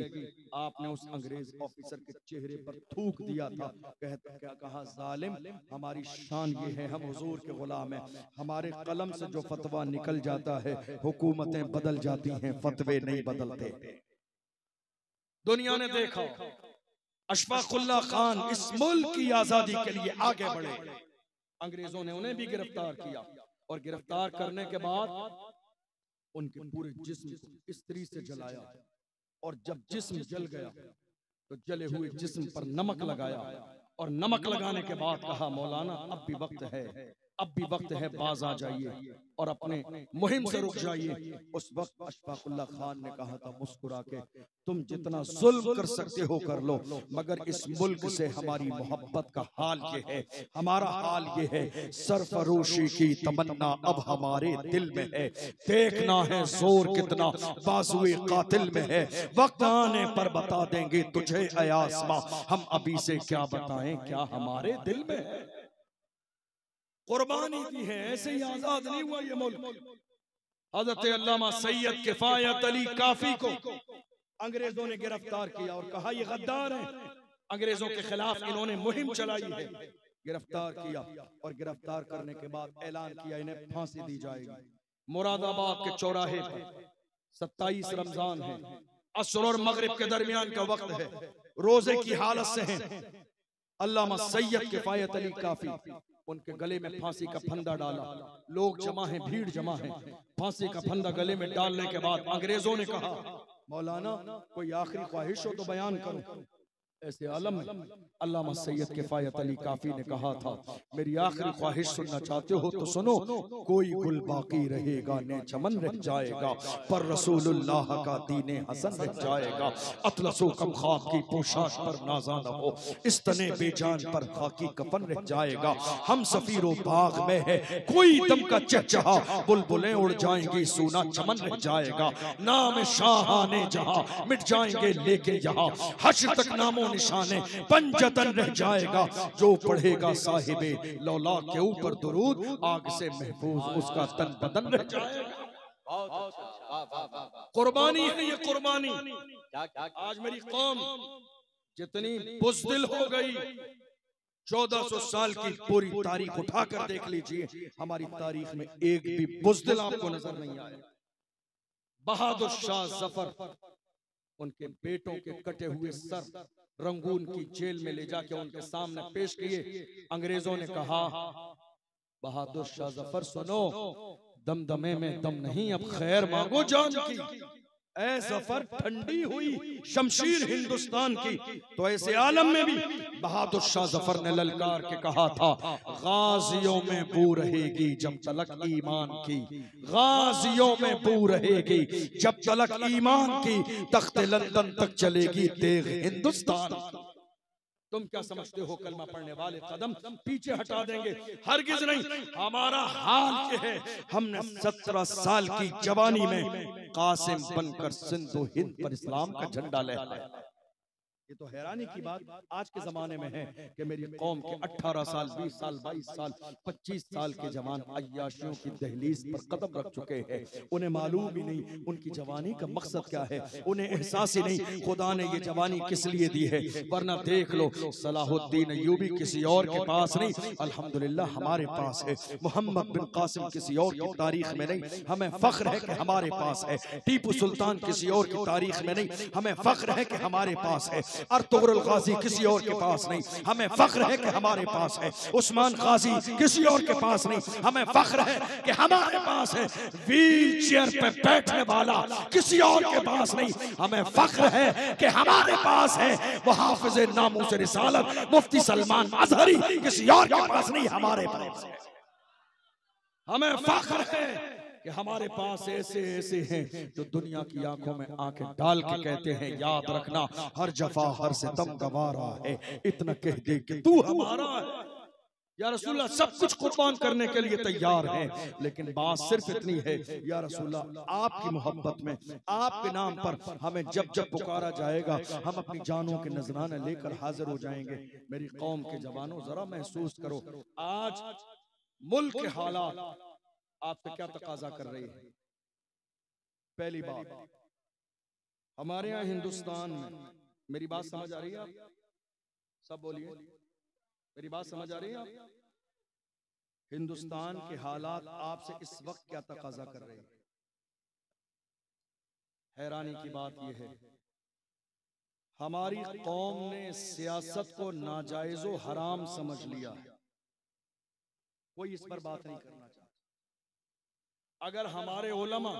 आपने उस अंग्रेज ऑफिसर के चेहरे पर थूक दिया था। क्या कहा, जालिम, हमारी शान ये है, हम हुजूर के गुलाम हैं, हमारे कलम से जो फतवा निकल जाता है, हुकूमतें बदल जाती हैं, फतवे नहीं बदलते। दुनिया ने देखा, अशफाकुल्लाह खान इस मुल्क की आजादी के लिए आगे बढ़े, अंग्रेजों ने उन्हें भी गिरफ्तार किया। और गिरफ्तार करने के बाद उनके पूरे जिस्म को इस्त्री से जलाया। और जब जिस्म जल गया तो जले हुए जिस्म पर नमक लगाया। और नमक लगाने के बाद कहा, मौलाना अब भी वक्त है, अब भी वक्त है, बाज आ जाइए और अपने मुहिम से रुक जाइए। उस वक्त अशफाकुल्लाह खान ने कहा था मुस्कुरा के, तुम जितना जुल्म कर सकते हो कर लो, मगर इस मुल्क से हमारी मोहब्बत का हाल ये है, हमारा हाल ये है, सरफरोशी की तमन्ना अब हमारे दिल में है, देखना है जोर कितना बाजुए कातिल में है, वक्त आने पर बता देंगे तुझे ऐ आसमां, हम अभी से क्या बताएं क्या हमारे दिल में है। कुर्बानी दी है, ऐसे ही आजाद नहीं हुआ ये मुल्क। हजरत अल्लामा सैयद किफायत अली काफी को अंग्रेजों ने गिरफ्तार किया और कहा ये गद्दार हैं, अंग्रेजों के खिलाफ इन्होंने मुहिम चलाई है। गिरफ्तार किया और गिरफ्तार करने के बाद ऐलान किया इन्हें फांसी दी जाएगी। मुरादाबाद के चौराहे पर 27 रमजान है, असर और मगरिब के दरमियान का वक्त है, रोजे की हालत से हैं। अल्लामा सैयद किफायत अली काफी, उनके गले में फांसी का फंदा डाला, लोग जमा हैं, भीड़ जमा है। फांसी का फंदा गले में डालने के बाद अंग्रेजों ने कहा, मौलाना कोई आखिरी ख्वाहिश हो तो बयान करो। ऐसे आलम में अल्लामा सैयद किफायत अली काफी ने कहा था, मेरी आखिरी ख्वाहिश सुनना चाहते हो तो सुनो, कोई गुल बाकी रहेगा ने चमन रह जाएगा, पर रसूलुल्लाह का दीने हसन रह जाएगा। अतलसो कम ख्वाब की पोशाक पर नाजा न हो, इस तने बेजान पर खाकी कफन रह जाएगा। हम सफीरो बाग में है, कोई दम का चहचहा, बुलबुलें उड़ जाएंगी, सूना चमन रह जाएगा। नाम शाहाने जहां मिट जाएंगे लेकिन यहाँ, हश्र तक नामो निशाने पंजतन रह जाएगा। जो पढ़ेगा साहिबे लौला के ऊपर दुरूद, आग से महफूज उसका तन बदन रह जाएगा। कुर्बानी है ये कुर्बानी। आज मेरी कौम जितनी बुज़दिल हो गई, 1400 साल की पूरी तारीख उठाकर देख लीजिए, हमारी तारीख में एक भी बुज़दिल आपको नजर नहीं आया। बहादुर शाह जफर उनके बेटों के कटे हुए सर रंगून की जेल में ले जाके उनके सामने पेश किए। अंग्रेजों ने कहा, बहादुर शाह जफर सुनो, दमदमे में दम नहीं, अब खैर मांगो जान की। ऐ जफर ठंडी हुई शमशीर हिंदुस्तान की, तो ऐसे आलम में भी बहादुर शाह जफर ने ललकार के कहा था, गाजियों में बू रहेगी जब तलक ईमान की, गाजियों में बू रहेगी जब तलक ईमान की, तख्ते लंदन तक चलेगी तेग हिंदुस्तान। तुम क्या समझते हो कलमा पढ़ने वाले कदम पीछे हटा देंगे? हरगिज नहीं। हमारा हाल ये है, हमने 17 साल की जवानी में कासिम बनकर सिंधु हिंद पर इस्लाम का झंडा लहराया। ये तो हैरानी की बात आज के जमाने में है कि मेरी कौम के 18 साल, 20 साल, 22 साल, 25 साल के जवान अय्याशियों की दहलीज पर कदम रख चुके हैं। उन्हें मालूम ही नहीं उनकी जवानी का मकसद क्या है, उन्हें एहसास ही नहीं खुदा ने ये जवानी किस लिए दी है। वरना देख लो, सलाहुद्दीन अय्यूबी किसी और के पास नहीं, अल्हम्दुलिल्लाह हमारे पास है। मोहम्मद बिन कासिम किसी और की तारीख में नहीं, हमें फख्र है कि हमारे पास है। टीपू सुल्तान किसी और की तारीख में नहीं, हमें फख्र है कि हमारे पास है। अर्तुगरुल गाजी किसी और के पास नहीं, हमें फख्र है कि हमारे पास है। उस्मान गाजी किसी और के पास नहीं, हमें फख्र है कि हमारे पास है। व्हील चेयर पे बैठने वाला किसी और के पास नहीं, हमें फख्र है कि हमारे पास है। वो हाफिज नामूस रिसालत मुफ्ती सलमान अजहरी किसी और के पास नहीं, हमारे पास है। हमें फख्र है कि हमारे पास ऐसे ऐसे हैं जो दुनिया की आंखों में आंखें डाल के कहते हैं, याद रखना हर जफा हर सितम गवारा है, इतना कह दे कि तू हमारा है। या रसूलल्लाह सब कुछ कुर्बान करने के लिए तैयार हैं, लेकिन बात सिर्फ इतनी है, या रसूलल्लाह आपकी मोहब्बत में, आपके नाम पर हमें जब जब पुकारा जाएगा, हम अपनी जानों के नजराने लेकर हाजिर हो जाएंगे। मेरी कौम के जवानों, जरा महसूस करो आज मुल्क के हालात आपसे क्या तकाजा कर रही है। पहली बात, हमारे यहाँ हिंदुस्तान में, मेरी बात समझ आ रही है आप सब बोलिए, मेरी बात समझ आ रही है आप? हिंदुस्तान के हालात आपसे इस वक्त क्या तकाजा कर रहे हैं? हैरानी की बात यह है, हमारी कौम ने सियासत को नाजायज़ो हराम समझ लिया है। कोई इस पर बात नहीं करना चाहता। अगर हमारे उलमा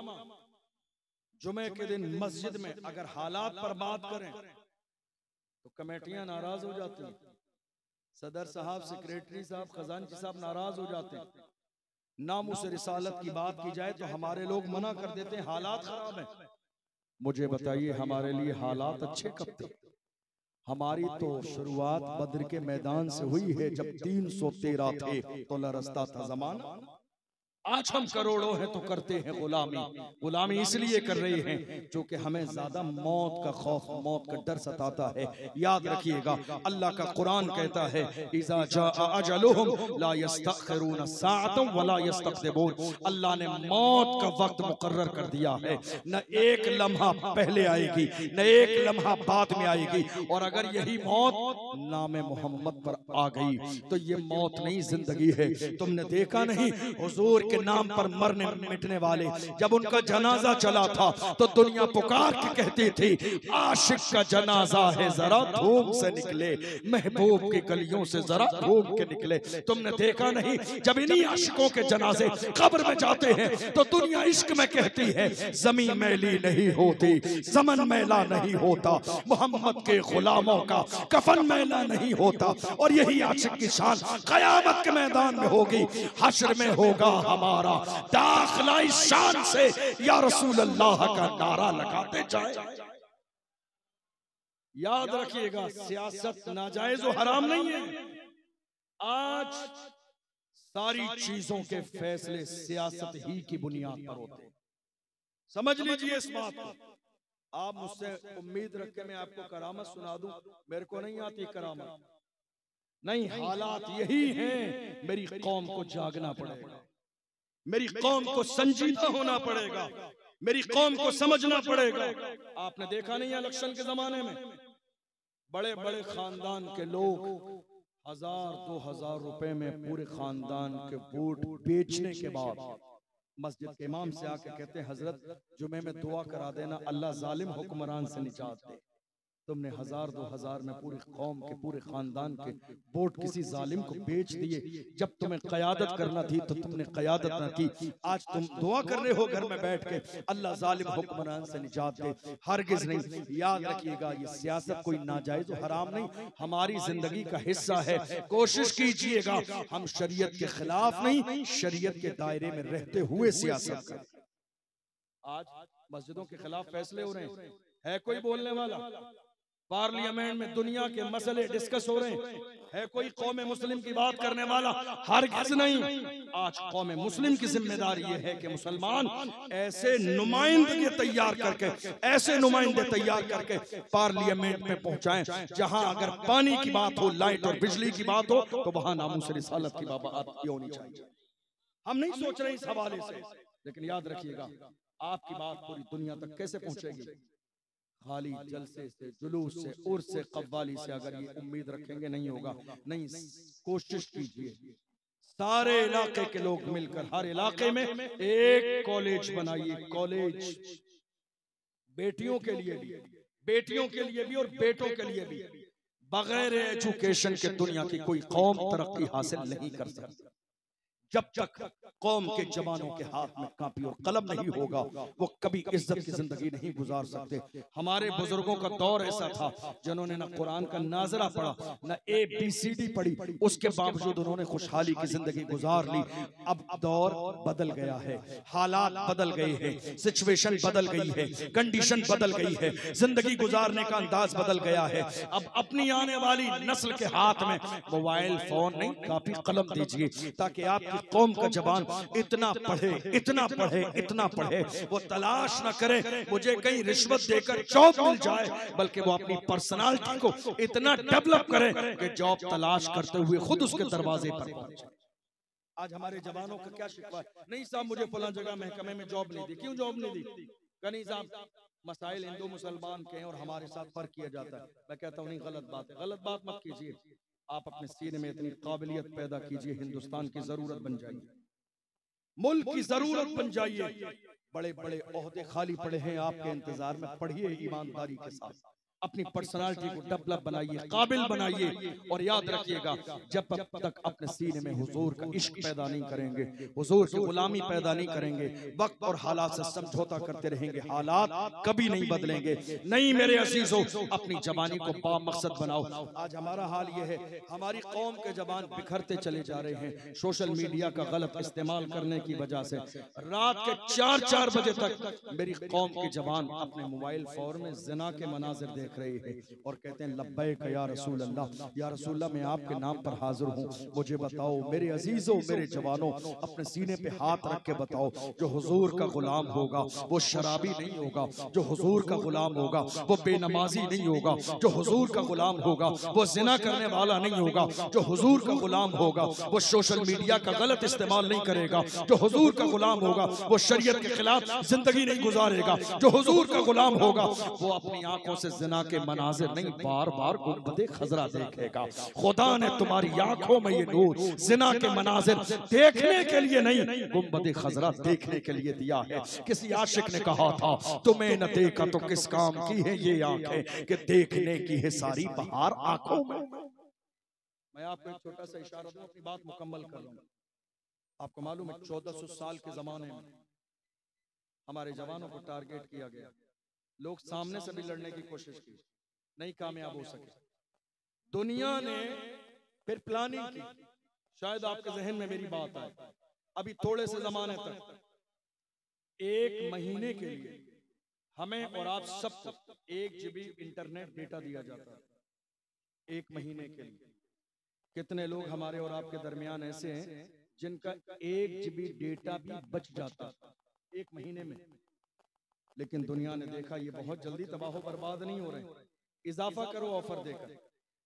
जुमे के दिन मस्जिद में अगर हालात पर बात करें तो कमेटियां नाराज हो जाती हैं, सदर साहब, सेक्रेटरी साहब, खजांची साहब नाराज हो जाते हैं। नामूस रिसालत की बात की जाए तो हमारे लोग मना कर देते हैं, हालात खराब हैं। मुझे बताइए हमारे लिए हालात अच्छे कब थे? हमारी तो शुरुआत बद्र के मैदान से हुई है, जब 313 थे तो लरसता था जमाना। आज हम करोड़ों हैं तो करते हैं गुलामी। गुलामी इसलिए कर रहे हैं क्योंकि हमें ज्यादा मौत का खौफ, मौत का डर सताता है। याद रखिएगा, अल्लाह का कुरान कहता है, इज़ा जाअ अजलुहुम ला यस्तखिरून साअतन वला यस्तक़दिमून। अल्लाह ने मौत का वक्त मुकर्रर कर दिया है, न एक लम्हा पहले आएगी न एक लम्हा बाद में आएगी। और अगर यही मौत नामे मोहम्मद पर आ गई तो ये मौत नहीं, जिंदगी है। तुमने देखा नहीं, हुजूर के नाम पर मरने मिटने वाले जब उनका जनाजा चला था तो दुनिया पुकार के कहती थी, आशिक का जनाजा है जरा धूम से निकले, महबूब की गलियों से जरा घूम के निकले। तुमने देखा नहीं, जब इन्हीं आशिकों के जनाजे कब्र में जाते हैं तो दुनिया इश्क में कहती है, जमीन मैली नहीं होती, ज़मन मैला नहीं होता, मोहम्मद के गुलामों का कफन मैला नहीं होता। और यही आशिक की शान क़यामत के मैदान में होगी, हश्र में होगा हमारा दाखिला इस शान से, या रसूल अल्लाह का नारा लगाते जाए। याद रखिएगा, सियासत नाजायज और हराम नहीं है। आज सारी चीजों के फैसले सियासत ही की बुनियाद पर होते हैं, समझ लीजिए इस बात को। आप मुझसे उम्मीद रख के मैं आपको करामत सुना दूं, मेरे को नहीं आती करामत। नहीं, हालात यही हैं। मेरी कौम को जागना पड़ेगा, मेरी कौम को संजीदा होना पड़ेगा, मेरी कौम को समझना पड़ेगा। आपने देखा नहीं इलेक्शन के जमाने में बड़े बड़े खानदान के लोग 1000-2000 रुपए में पूरे खानदान के वोट बेचने के बाद मस्जिद के इमाम से आके कहते हैं, हजरत जुमे में दुआ करा देना, अल्लाह जालिम हुक्मरान से निजात दे। तुमने 1000-2000 में पूरी कौम के पूरे खानदान के वोट किसी जालिम को बेच दिए। जब तुम्हें क़यादत करना थी तो तुमने क़यादत न की। आज तुम दुआ कर रहे हो घर में बैठ के, अल्लाह जालिम हुक्मरान से निजात दे। हरगिज़ नहीं। याद रखिएगा, ये सियासत कोई नाजायज और हराम नहीं, हमारी जिंदगी का हिस्सा है। कोशिश कीजिएगा हम शरीयत के खिलाफ नहीं, शरीयत के दायरे में रहते हुए सियासत करें। आज मस्जिदों के खिलाफ फैसले हो रहे हैं, है कोई बोलने वाला? पार्लियामेंट में दुनिया के मसले डिस्कस हो रहे हैं, है कोई कौम मुस्लिम की बात करने वाला? हरगिज़ नहीं। आज कौम मुस्लिम की जिम्मेदारी ये है कि मुसलमान ऐसे नुमाइंदे तैयार करके, ऐसे नुमाइंदे तैयार करके पार्लियामेंट में पहुंचाएं जहां अगर पानी की बात हो, लाइट और बिजली की बात हो, तो वहां नामूस रिसालत की बात होनी चाहिए। हम नहीं सोच रहे इस हवाले से, लेकिन याद रखिएगा आपकी बात पूरी दुनिया तक कैसे पहुंचेगी? खाली जलसे से, जुलूस से, उर्स से, कव्वाली से अगर ये उम्मीद रखेंगे नहीं होगा। नहीं, कोशिश कीजिए सारे इलाके के लोग मिलकर हर इलाके में एक कॉलेज बनाइए। कॉलेज बेटियों के लिए भी, बेटियों के लिए भी और बेटों के लिए भी। बगैर एजुकेशन के दुनिया की कोई कौम तरक्की हासिल नहीं कर सकती। जब तक कौम के जवानों के हाथ में कापी और कलम नहीं होगा, वो कभी इज्जत की जिंदगी नहीं गुजार सकते। हमारे बुजुर्गों का दौर ऐसा था जिन्होंने न कुरान का नाजरा पढ़ा, न ABCD पढ़ी, उसके बावजूद उन्होंने खुशहाली की जिंदगी गुजार ली। अब दौर बदल गया है, हालात बदल गए हैं, सिचुएशन बदल गई है, कंडीशन बदल गई है, जिंदगी गुजारने का अंदाज बदल गया है। अब अपनी आने वाली नस्ल के हाथ में मोबाइल फोन नहीं, कापी कलम दीजिए, ताकि आपकी कौम का जवान इतना पढ़े, इतना पढ़े, इतना पढ़े, वो तलाश न करे मुझे कहीं रिश्वत देकर जॉब मिल जाए, बल्कि वो अपनी पर्सनालिटी को इतना डेवलप करे कि जॉब तलाश करते हुए खुद उसके दरवाजे पर पहुंचे। आज हमारे जवानों का क्या शिकवा है? नहीं साहब मुझे फलां जगह महकमे में जॉब नहीं दी। क्यों जॉब नहीं दी? नहीं साहब मसाइल हिंदू मुसलमान के हैं और हमारे साथ फर्क किया जाता है। मैं कहता हूँ नहीं, गलत बात है, गलत बात मत कीजिए। आप अपने सीने में इतनी काबिलियत पैदा कीजिए, हिंदुस्तान की जरूरत बन जाइए, मुल्क की जरूरत बन जाइए। बड़े बड़े ओहदे खाली पड़े हैं आपके इंतजार में, पढ़िए ईमानदारी के साथ, अपनी पर्सनालिटी को डेवलप बनाइए, काबिल बनाइए। और याद रखिएगा, जब तक अपने सीने में हुजूर का इश्क पैदा नहीं करेंगे, हुजूर की गुलामी पैदा नहीं करेंगे, वक्त और हालात से समझौता करते रहेंगे, हालात कभी नहीं बदलेंगे। नहीं मेरे अजीजों, अपनी जवानी को बामकसद बनाओ। आज हमारा हाल ये है, हमारी कौम के जवान बिखरते चले जा रहे हैं सोशल मीडिया का गलत इस्तेमाल करने की वजह से। रात के 4-4 बजे तक मेरी कौम के जवान अपने मोबाइल फोन में जिना के मनाजिर देख रही है और कहते हैं लब्बैक या रसूल अल्लाह, या रसूल अल्लाह मैं आपके नाम पर हाजिर हूँ, मुझे बताओ। मेरे अजीजों, मेरे जवानों, अपने सीने पे हाथ रख के बताओ, जो हुजूर का गुलाम होगा वो शराबी नहीं होगा, जो हुजूर का गुलाम होगा वो बेनमाजी नहीं होगा, जो हुजूर का गुलाम होगा वो जिना करने वाला नहीं होगा, जो हुजूर का गुलाम होगा वो सोशल मीडिया का गलत इस्तेमाल नहीं करेगा, जो हुजूर का गुलाम होगा वो शरीयत के खिलाफ जिंदगी नहीं गुजारेगा, जो हुजूर का गुलाम होगा वो अपनी आंखों से जिना के मनाजिर नहीं बार बार गुंबदे खजरा देखेगा। खुदा ने तुम्हारी आंखों में ये नूर जिना के मनाजिर देखने के लिए नहीं, गुंबदे खजरा देखने के लिए दिया है। किसी आशिक ने कहा था, तुम्हें न देखा तो किस काम की है ये आंखें कि देखने की है सारी बहार आंखों में। मैं आपको एक छोटा सा इशारा दूं, अपनी बात मुकम्मल कर लूं। आपको मालूम है 1400 साल के जमाने में हमारे जवानों को टारगेट किया गया, लोग सामने से भी लड़ने की कोशिश की, नहीं कामयाब हो सके। दुनिया ने फिर प्लानिंग की, शायद आपके जहन में मेरी बात आए, अभी थोड़े से जमाने तक 1 महीने के लिए हमें और आप सबको 1 GB इंटरनेट डेटा दिया जाता है 1 महीने के लिए। कितने लोग हमारे और आपके दरमियान ऐसे हैं जिनका 1 GB डेटा भी बच जाता 1 महीने में? लेकिन दुनिया ने देखा ये बहुत जल्दी तबाह बर्बाद नहीं हो रहे, इजाफा करो ऑफर देकर।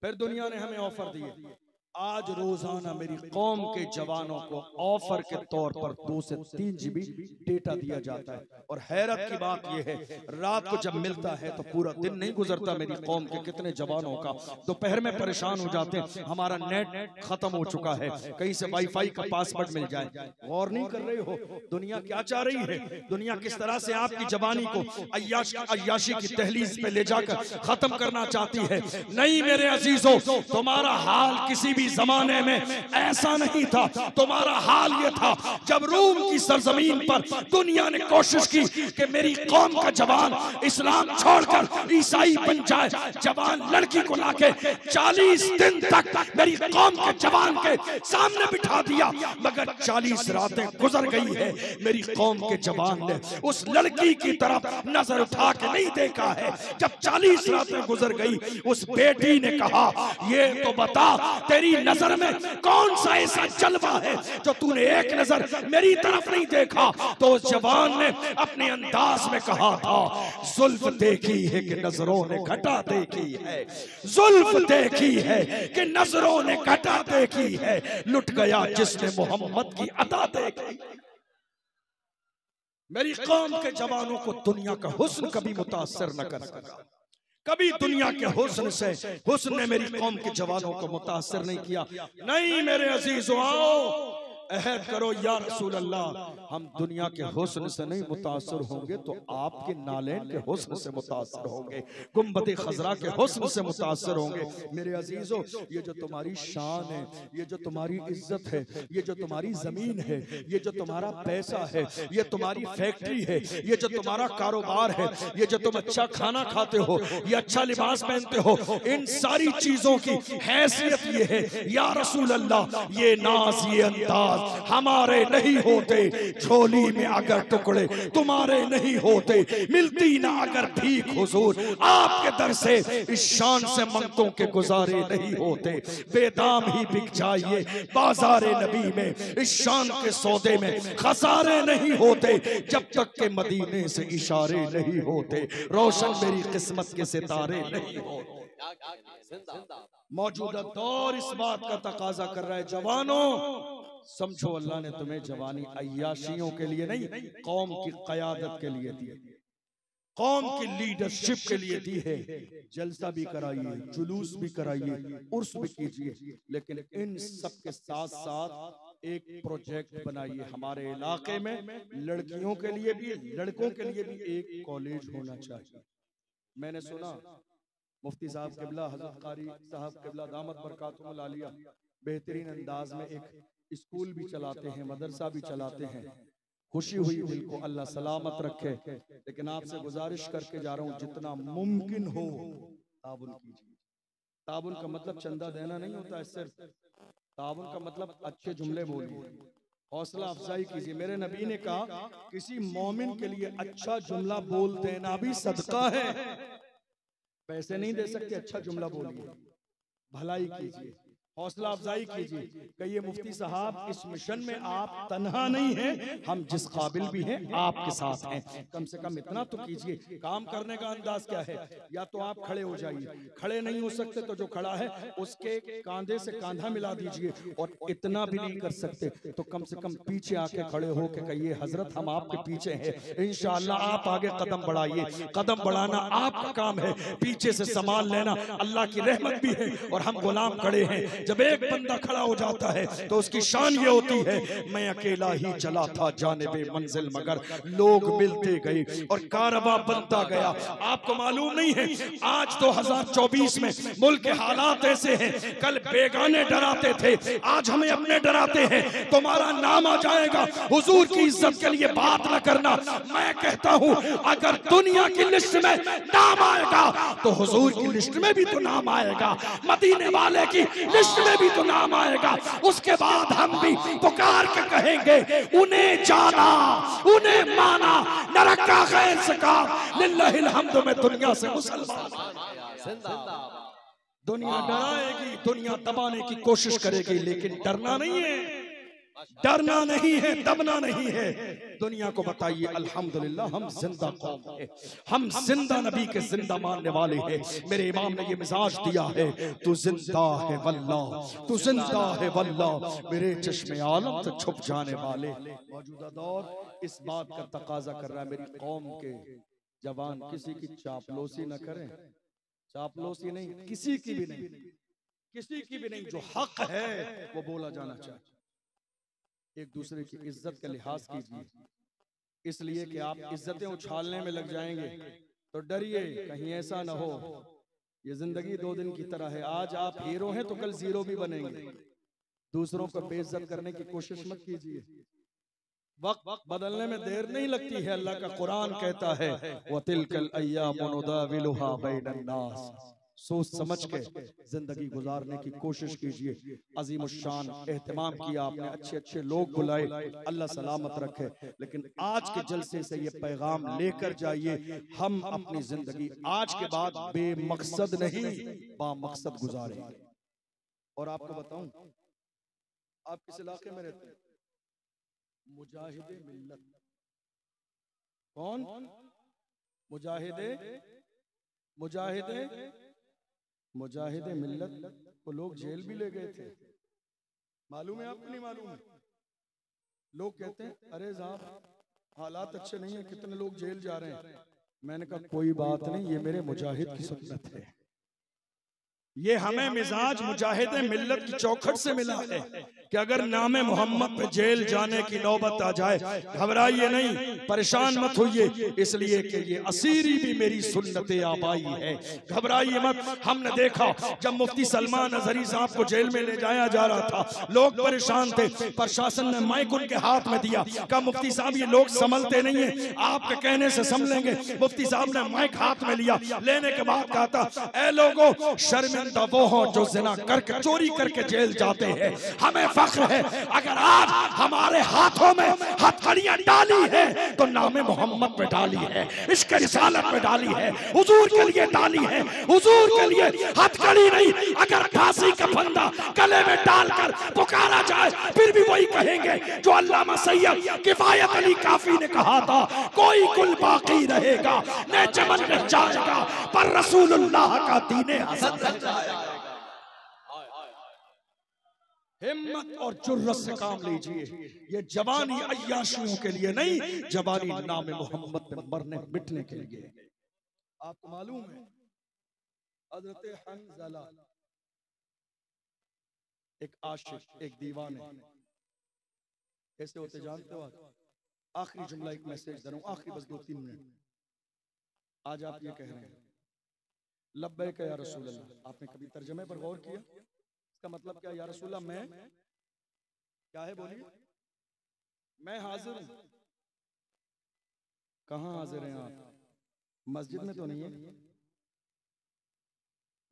फिर दुनिया ने हमें ऑफर दिए। आज रोजाना मेरी कौम के जवानों को ऑफर के तौर पर 2 से 3 GB डेटा दिया जाता है। और हैरत की बात यह है, रात को जब मिलता है तो पूरा दिन नहीं गुजरता मेरी कौम के कितने जवानों का दोपहर में परेशान हो जाते हैं, हमारा नेट खत्म हो चुका है, कहीं से वाईफाई का पासवर्ड मिल जाए। गौर नहीं कर रहे हो दुनिया क्या चाह रही है? दुनिया किस तरह से आपकी जवानी को अय्याशी की दहलीज पे ले जाकर खत्म करना चाहती है। नहीं मेरे अजीजों, तुम्हारा हाल किसी भी जमाने में ऐसा नहीं था। तुम्हारा हाल यह था जब रूम की सरजमीन पर दुनिया ने कोशिश की कि मेरी कौम का जवान इस्लाम छोड़कर ईसाई बन जाए। जवान लड़की को लाके 40 दिन तक मेरी कौम के जवान के सामने बिठा दिया, मगर 40 रातें गुजर गई है, मेरी कौम के जवान ने उस लड़की की तरफ नजर उठा के नहीं देखा है। जब 40 रातें गुजर गई, उस बेटी ने कहा, ये तो बता तेरी नजर में कौन सा ऐसा जलवा है जो तूने एक नजर मेरी तरफ नहीं देखा। तो उस जवान ने अपने अंदाज में कहा था, जुल्फ देखी है कि नजरों ने घटा देखी है, जुल्फ देखी है कि नजरों ने घटा देखी है, लुट गया जिसने मोहम्मद की अदा देखी। मेरी कौम के जवानों को दुनिया का हुस्न कभी मुतासर न कर सका, कभी दुनिया के हुस्न से हुस्न ने मेरी कौम के जवानों को मुतासर नहीं किया। नहीं मेरे अजीजों, आओ अहद करो या रसूल अल्लाह, हम दुनिया के हुस्न से नहीं मुतासर होंगे तो आपके नालैन के हुस्न से मुतासर होंगे, गुंबद खजरा के हुस्न से मुतासर होंगे। मेरे अजीजों, ये जो तुम्हारी शान है, ये जो तुम्हारी इज्जत है, ये जो तुम्हारी जमीन है, ये जो तुम्हारा पैसा है, ये तुम्हारी फैक्ट्री है, ये जो तुम्हारा कारोबार है, ये जो तुम अच्छा खाना खाते हो, ये अच्छा लिबास पहनते हो, इन सारी चीजों की हैसियत ये है या रसूल अल्लाह, ये नाज ये अंदाज हमारे नहीं होते, झोली में अगर टुकड़े तुम्हारे नहीं होते, मिलती ना अगर भीख हुजूर आपके दर से, इस शान से मंगतों के गुजारे नहीं होते, बेदाम ही बिक जाइए बाजारे नबी में, इस शान के सौदे में खसारे नहीं होते, जब तक के मदीने से इशारे नहीं होते, रोशन मेरी किस्मत के सितारे नहीं होते। मौजूदा दौर इस बात का तकाजा कर रहा है, जवानों समझो अल्लाह ने तुम्हें जवानी अय्याशियों के लिए नहीं, कौम की क़यादत के लिए दी, कौम की लीडरशिप के लिए दी है। जलसा भी कराइए, जुलूस भी कराइए, उर्स भी कीजिए, लेकिन इन सब के साथ साथ एक प्रोजेक्ट बनाइए। हमारे इलाके में लड़कियों के लिए भी लड़कों के लिए भी एक कॉलेज होना चाहिए। मैंने सुना मुफ्ती साहब किबला, हज़रत कारी साहब किबला दामत बरकातुहुल आलिया बेहतरीन अंदाज में एक स्कूल भी चलाते हैं, मदरसा भी चलाते हैं। खुशी हुई, दिल को अल्लाह सलामत रखे। लेकिन आपसे गुजारिश करके जा रहा हूँ, जितना मुमकिन हो ताबुन कीजिए। ताबुन का मतलब चंदा देना नहीं होता है, सिर्फ ताबुन का मतलब अच्छे जुमले बोलिए, हौसला अफजाई कीजिए। मेरे नबी ने कहा, किसी मोमिन के लिए अच्छा जुमला बोल देना भी सदका है। पैसे नहीं दे सकते, अच्छा जुमला बोलिए, भलाई कीजिए, हौसला अफजाई कीजिए। कहिए मुफ्ती साहब इस मिशन में आप तन्हा नहीं हैं, हम जिस काबिल भी हैं आपके साथ हैं। कम से कम इतना तो कीजिए। काम करने का अंदाज क्या है? या तो आप खड़े हो जाइए, खड़े नहीं हो सकते तो जो खड़ा है उसके कांधे से कांधा मिला दीजिए, और इतना भी नहीं कर सकते तो कम से कम पीछे आके खड़े हो के कहिए, हजरत हम आपके पीछे हैं, इंशाअल्लाह आप आगे कदम बढ़ाइए। कदम बढ़ाना आपका काम है, पीछे से संभाल लेना अल्लाह की रहमत भी है, और हम गुलाम खड़े हैं। जब एक बंदा खड़ा हो जाता है तो उसकी शान ये होती है, मैं अकेला ही चला था जानिबे मंजिल, मगर लोग मिलते गए और कारवां बनता गया। आपको मालूम नहीं है, आज 2024 में मुल्क के हालात ऐसे हैं, कल बेगाने डराते थे, आज हमें अपने डराते हैं। तुम्हारा नाम आ जाएगा, हुजूर की इज्जत के लिए बात न करना। मैं कहता हूं, अगर दुनिया की लिस्ट में नाम आएगा तो हुजूर की लिस्ट में भी तो नाम आएगा, मदीने वाले की लिस्ट में भी तो नाम आएगा। उसके बाद हम भी पुकार के कहेंगे, उन्हें जाना उन्हें माना, न रखा गैर सका, लिल्लाहिल हम्द में दुनिया से मुसलमान। दुनिया डराएगी, दुनिया दबाने की कोशिश करेगी, लेकिन डरना नहीं है। डरना नहीं है, दबना नहीं है। दुनिया को बताइए अल्हम्दुलिल्लाह हम जिंदा कौम है, हम जिंदा नबी के जिंदा मानने वाले हैं। मेरे इमाम ने ये मिजाज दिया है, तू जिंदा है वल्लाह, तू जिंदा है वल्लाह, मेरे चश्मे आलम से छुप जाने वाले। मौजूदा दौर इस बात का तकाजा कर रहा है मेरी कौम के जवान किसी की चापलूसी न करें, चापलूसी नहीं, किसी की भी नहीं, किसी की भी नहीं। जो हक है वो बोला जाना चाहिए। एक दूसरे की इज्जत का लिहाज कीजिए, इसलिए कि आप इज्जतें उछालने में लग जाएंगे तो डरिए कहीं ऐसा ना हो। ये जिंदगी 2 दिन की तरह है, आज आप हीरो हैं तो कल जीरो भी बनेंगे। दूसरों को बेइज्जत करने की कोशिश मत कीजिए, वक्त बदलने में देर नहीं लगती है। अल्लाह का कुरान कहता है वतिलकल अय्यामु नुदाविलुहा बैनन नास, सोच समझ के जिंदगी गुजारने की कोशिश कीजिए। अजीमुशान एहतमाम किया आपने, अच्छे अच्छे लोग बुलाए, अल्लाह सलामत रखे। लेकिन आज के जलसे से ये पैगाम लेकर जाइए, हम अपनी जिंदगी आज के बाद बेमकसद नहीं बामकसद गुजारेंगे। और आपको बताऊं, आप किस इलाके में रहते हैं? मुजाहिदे मिल्लत। कौन? मुजाहिदे मिल्लत को लोग जेल भी ले गए थे। मालूम है आपको? नहीं मालूम है? लोग कहते हैं अरे साहब हालात अच्छे नहीं है, कितने लोग जेल जा रहे हैं। मैंने कहा कोई बात नहीं, ये मेरे मुजाहिद की सुन्नत है। ये हमें मिजाज मुजाहिदे मिल्लत की चौखट से मिला है कि अगर नामे मोहम्मद पे जेल जाने की नौबत आ जाए, घबराइए नहीं, परेशान मत होइए, इसलिए कि ये असीरी भी मेरी सुन्नते आबाई है। घबराइए मत। हमने देखा जब मुफ्ती सलमान अजहरी साहब को जेल में ले जाया जा रहा था, लोग परेशान थे, प्रशासन ने माइक उनके हाथ में दिया, कहा मुफ्ती साहब ये लोग संभलते नहीं है, आपके कहने से संभलेंगे। मुफ्ती साहब ने माइक हाथ में लिया, लेने के बाद कहा था ऐ लोगों, शर्मिंदा वो हो जो जिना करके चोरी करके जेल जाते हैं। हमें फख्र है अगर आज हमारे हाथों में हथकड़ियां डाली है तो नामे मोहम्मद पे डाली है, इसके रिसालत पे डाली है, हुजूर के लिए डाली है, हुजूर के लिए हथकड़ी नहीं। अगर फांसी का फंदा गले में डालकर पुकारा जाए फिर भी वही कहेंगे जो अल्लामा सैयद किफायत अली काफी ने कहा था, कोई कुल बाकी रहेगा न चमन रह जाएगा पर रसूलुल्लाह का दीने हसन रह जाएगा। हिम्मत और जुर्रत से काम लीजिए। ये जवानी अय्याशियों के लिए नहीं, जवानी नाम मोहम्मद पे मरने मिटने के लिए। आपको मालूम है हजरत हंज़ला एक आशिक, एक दीवाने कैसे होते जानते हो? आखिरी जुमला एक मैसेज दे रहा हूं, आखिरी बस 2-3 मिनट। आज आप ये कह रहे हैं लब्बैक या रसूल अल्लाह, आपने कभी तर्जमे पर गौर किया? इसका मतलब क्या? या रसूल अल्लाह मैं क्या है? बोलिए। मैं हाजिर हूं। कहां हाजिर हैं आप? मस्जिद में तो नहीं है।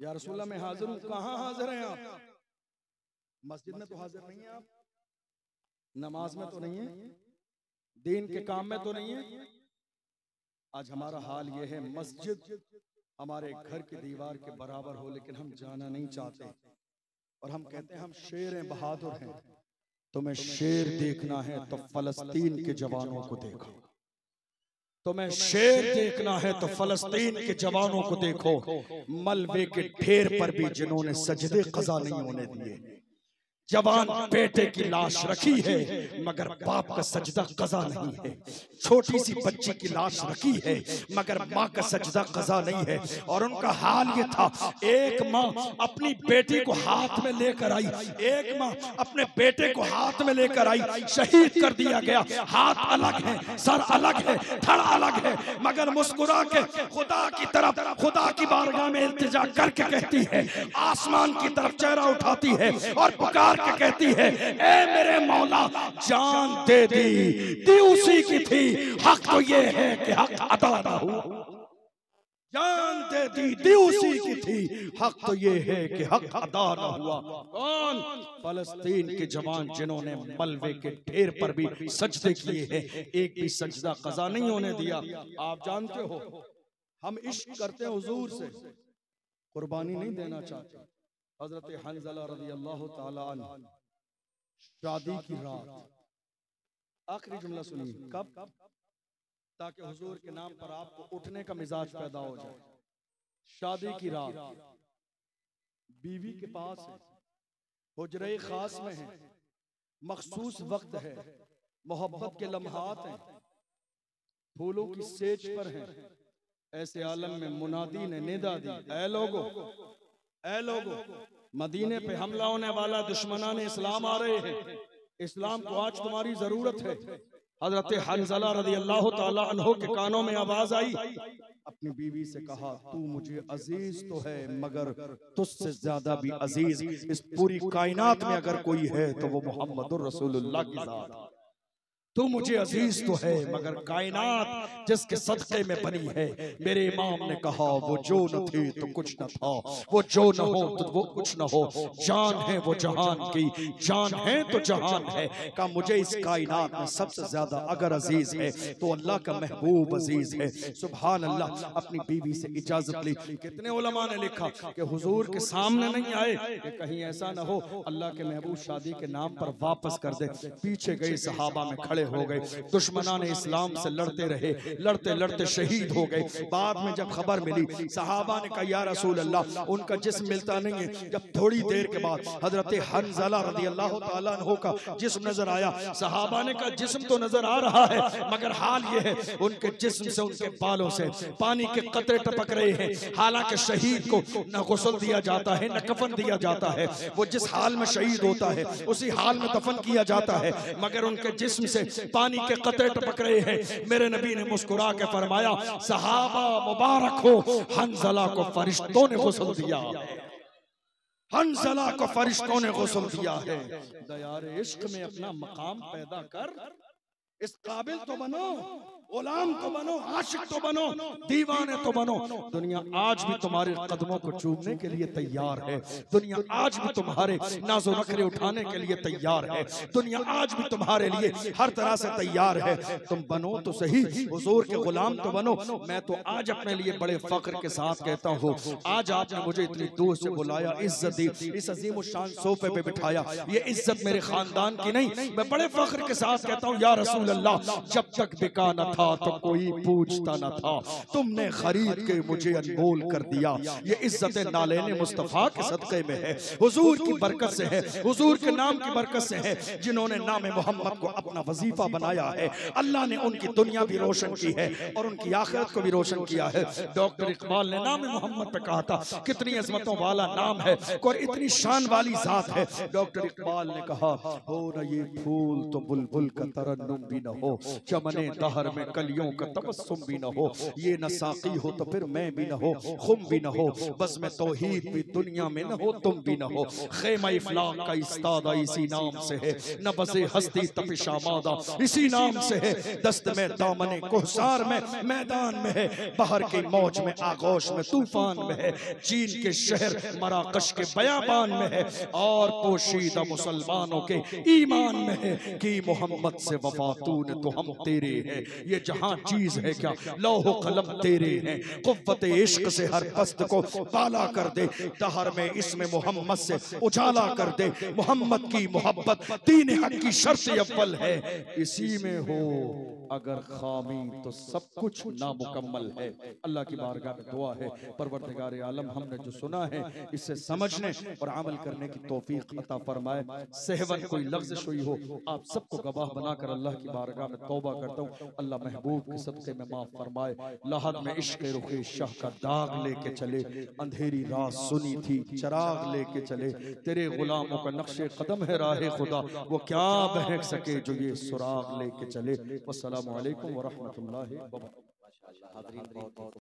या रसूल अल्लाह मैं हाजिर हूं, कहां हाजिर हैं आप? मस्जिद में तो हाजिर नहीं है आप, नमाज में तो नहीं है, दीन के काम में तो नहीं है। आज हमारा हाल ये है, मस्जिद हमारे घर की दीवार के बराबर हो लेकिन हम जाना नहीं चाहते, और हम कहते हैं हम शेर हैं, बहादुर हैं। तुम्हें शेर देखना है तो फलस्तीन के जवानों को देखो, तुम्हें शेर देखना है तो फलस्तीन के जवानों को देखो, मलबे के ढेर पर भी जिन्होंने सजदे कज़ा नहीं होने दिए। जवान बेटे की लाश रखी है मगर बाप का सजदा कज़ा नहीं है। छोटी सी बच्ची की लाश रखी है मगर माँ का सजदा कज़ा नहीं है। और उनका हाल ये था, एक माँ अपनी बेटी को हाथ में लेकर आई, एक माँ अपने बेटे को हाथ में लेकर आई, शहीद कर दिया गया। हाथ अलग है, सर अलग है, धड़ अलग है, मगर मुस्कुरा के खुदा की तरफ, खुदा की बारगाह में इल्तिजा करके कहती है, आसमान की तरफ चेहरा उठाती है और पुकार के कहती है, ए मेरे मौला जान दे दी उसी की थी, हक तो ये है कि हक अदा ना हुआ। जान दे दी उसी की थी, हक तो ये है कि हक अदा ना हुआ। कौन? फलस्तीन के जवान जिन्होंने मलबे के ढेर पर भी सजदे किए हैं, एक भी सजदा कज़ा नहीं होने दिया। आप जानते हो हम इश्क करते हैं हुजूर से, कुर्बानी नहीं देना चाहते। हजरत हंज़ला रज़ी अल्लाह ताला अन्हु शादी की रात, आखिरी जुमला सुनिए, कब? ताकि हुजूर के नाम पर आपको उठने का मिजाज पैदा हो जाए। शादी की रात, बीवी के पास है, हुजरे खास में है, मखसूस वक्त है, मोहब्बत के लम्हात हैं, फूलों की सेज पर हैं। ऐसे आलम में मुनादी ने निदा दी, ऐ लोगो, ऐ लोगो, मदीने पे हमला होने वाला, दुश्मनान इस्लाम आ रहे हैं, इस्लाम को आज तुम्हारी जरूरत है। हजरत हंज़ला रज़ी अल्लाह ताला अन्हो के कानों में आवाज आई, अपनी बीवी से कहा, तू मुझे अजीज तो है मगर तुझसे ज्यादा भी अजीज इस पूरी कायनात में अगर कोई है तो वो मोहम्मदुर रसूलुल्लाह की जात। तू मुझे अजीज तो है मगर कायनात जिसके सदक़े में बनी है। मेरे इमाम ने कहा, वो जो न थे तो कुछ न था, वो जो न हो तो वो कुछ न हो, जान है वो जहान की, जान है तो जहान है। का मुझे इस कायनात में सबसे ज्यादा अगर अजीज है तो अल्लाह का महबूब अजीज है। सुभान अल्लाह। अपनी बीवी से इजाजत ली। कितने उलमा ने लिखा कि हुजूर के सामने नहीं आए कि कहीं ऐसा न हो अल्लाह के महबूब शादी के नाम पर वापस कर दे। पीछे गए सहाबा में खड़े हो गए, दुश्मनान इस्लाम से लड़ते रहे, लड़ते लड़ते शहीद हो गए। बाद में जब खबर मिली, सहाबा ने कहा, या रसूल अल्लाह, उनका जिस्म मिलता नहीं है। जब थोड़ी देर के बाद हजरत हंज़ला रज़ी अल्लाह ताला अन्हु का जिस्म नजर आया, सहाबा ने कहा, जिस्म तो नजर आ रहा है मगर हाल ये है, उनके जिस्म से, उनके बालों से पानी के कतरे टपक रहे हैं। हालांकि शहीद को न गुस्ल दिया जाता है, न कफन दिया जाता है, वो जिस हाल में शहीद होता है उसी हाल में दफन किया जाता है, मगर उनके जिस्म से पानी के कतरे टपक रहे हैं। मेरे नबी ने मुस्कुरा के फरमाया, सहाबा मुबारक हो, हंज़ला को फरिश्तों ने गुस्ल दिया, हंज़ला को फरिश्तों ने गुस्ल दिया है। दयार इश्क में अपना मकाम पैदा कर, इस काबिल तो बनो, गुलाम तो बनो, आशिक तो बनो, दीवाने तो बनो। दुनिया आज भी तुम्हारे कदमों को चूमने के लिए तैयार है। दुनिया आज भी तुम्हारे नाज़ो नखरे उठाने के लिए तैयार है। दुनिया आज भी तुम्हारे लिए हर तरह से तैयार है। तुम बनो तो सही, हुजूर के गुलाम तो बनो। मैं तो आज अपने लिए बड़े फख्र के साथ कहता हूँ, आज आपने मुझे इतनी दूर से बुलाया, इज्जत दी, इस अजीम शान सोफे पे बिठाया। ये इज्जत मेरे खानदान की नहीं, मैं बड़े फख्र के साथ कहता हूँ, या रसूल अल्लाह, जब तक बिका न था तो कोई पूछता न था, तुमने खरीद के मुझे अनमोल कर दिया। ये इज्जत नालेने मुस्तफा के सदक़े में है, हुजूर की बरकत से है, हुजूर के नाम की बरकत से है, जिन्होंने नाम मोहम्मद को अपना वजीफा बनाया है। अल्लाह ने उनकी दुनिया भी रोशन की है और उनकी आखिरत को भी रोशन किया है। डॉक्टर इकबाल ने नाम मोहम्मद पे कहा था, कितनी अजमतों वाला नाम है और इतनी शान वाली जात है। डॉक्टर इकबाल ने कहा, हो न ये फूल तो बुलबुल का तरन्नुम भी न हो, चमने दहर में कलियों का तबस्सुम भी न हो, ये न साकी हो तो फिर मैं भी न हो, खुम भी न हो, बस में तौहीद भी दुनिया में न हो, तुम भी न हो। खेमा इफलाक का इस्तादा इसी नाम से है, न बसे हस्ती तपिशा मादा इसी नाम से है। दस्त में दामने कोहसार में मैदान में है, बहर की मौज में आगोश में तूफान में है, चीन के शहर मराकश के बयाबान में है, और पोशीदा मुसलमानों के ईमान में है कि मोहम्मद से वफातून तो हम तेरे हैं। ये जहां चीज है क्या, लौह कलम तेरे हैं, कुव्वत इश्क से हर पस्त को बाला कर दे, दहर में इसमें मोहम्मद से उजाला कर दे। मोहम्मद की मोहब्बत दीन हक की शर्त अव्वल है, इसी में हो अगर खामी तो सब कुछ नामुकम्मल है। अल्लाह की बारगाह में दुआ है, परवरदिगार आलम, हमने जो सुना है इससे समझने और अमल करने की तौफीक अता फरमाए। सहवन कोई लफ्ज़ हुई हो, आप सबको गवाह बनाकर अल्लाह की बारगाह में तौबा करता हूँ, अल्लाह महबूब के सदक़े में माफ फरमाए। लहद में इश्क़ रुख़े शाह का दाग लेके चले, अंधेरी रात सुनी थी चराग लेके चले, तेरे गुलामों का नक्शे कदम है राहे खुदा, वो क्या बहक सके जो ये सुराग लेके चले। वस्सलामु अलैकुम व रहमतुल्लाहि व बरकातहू।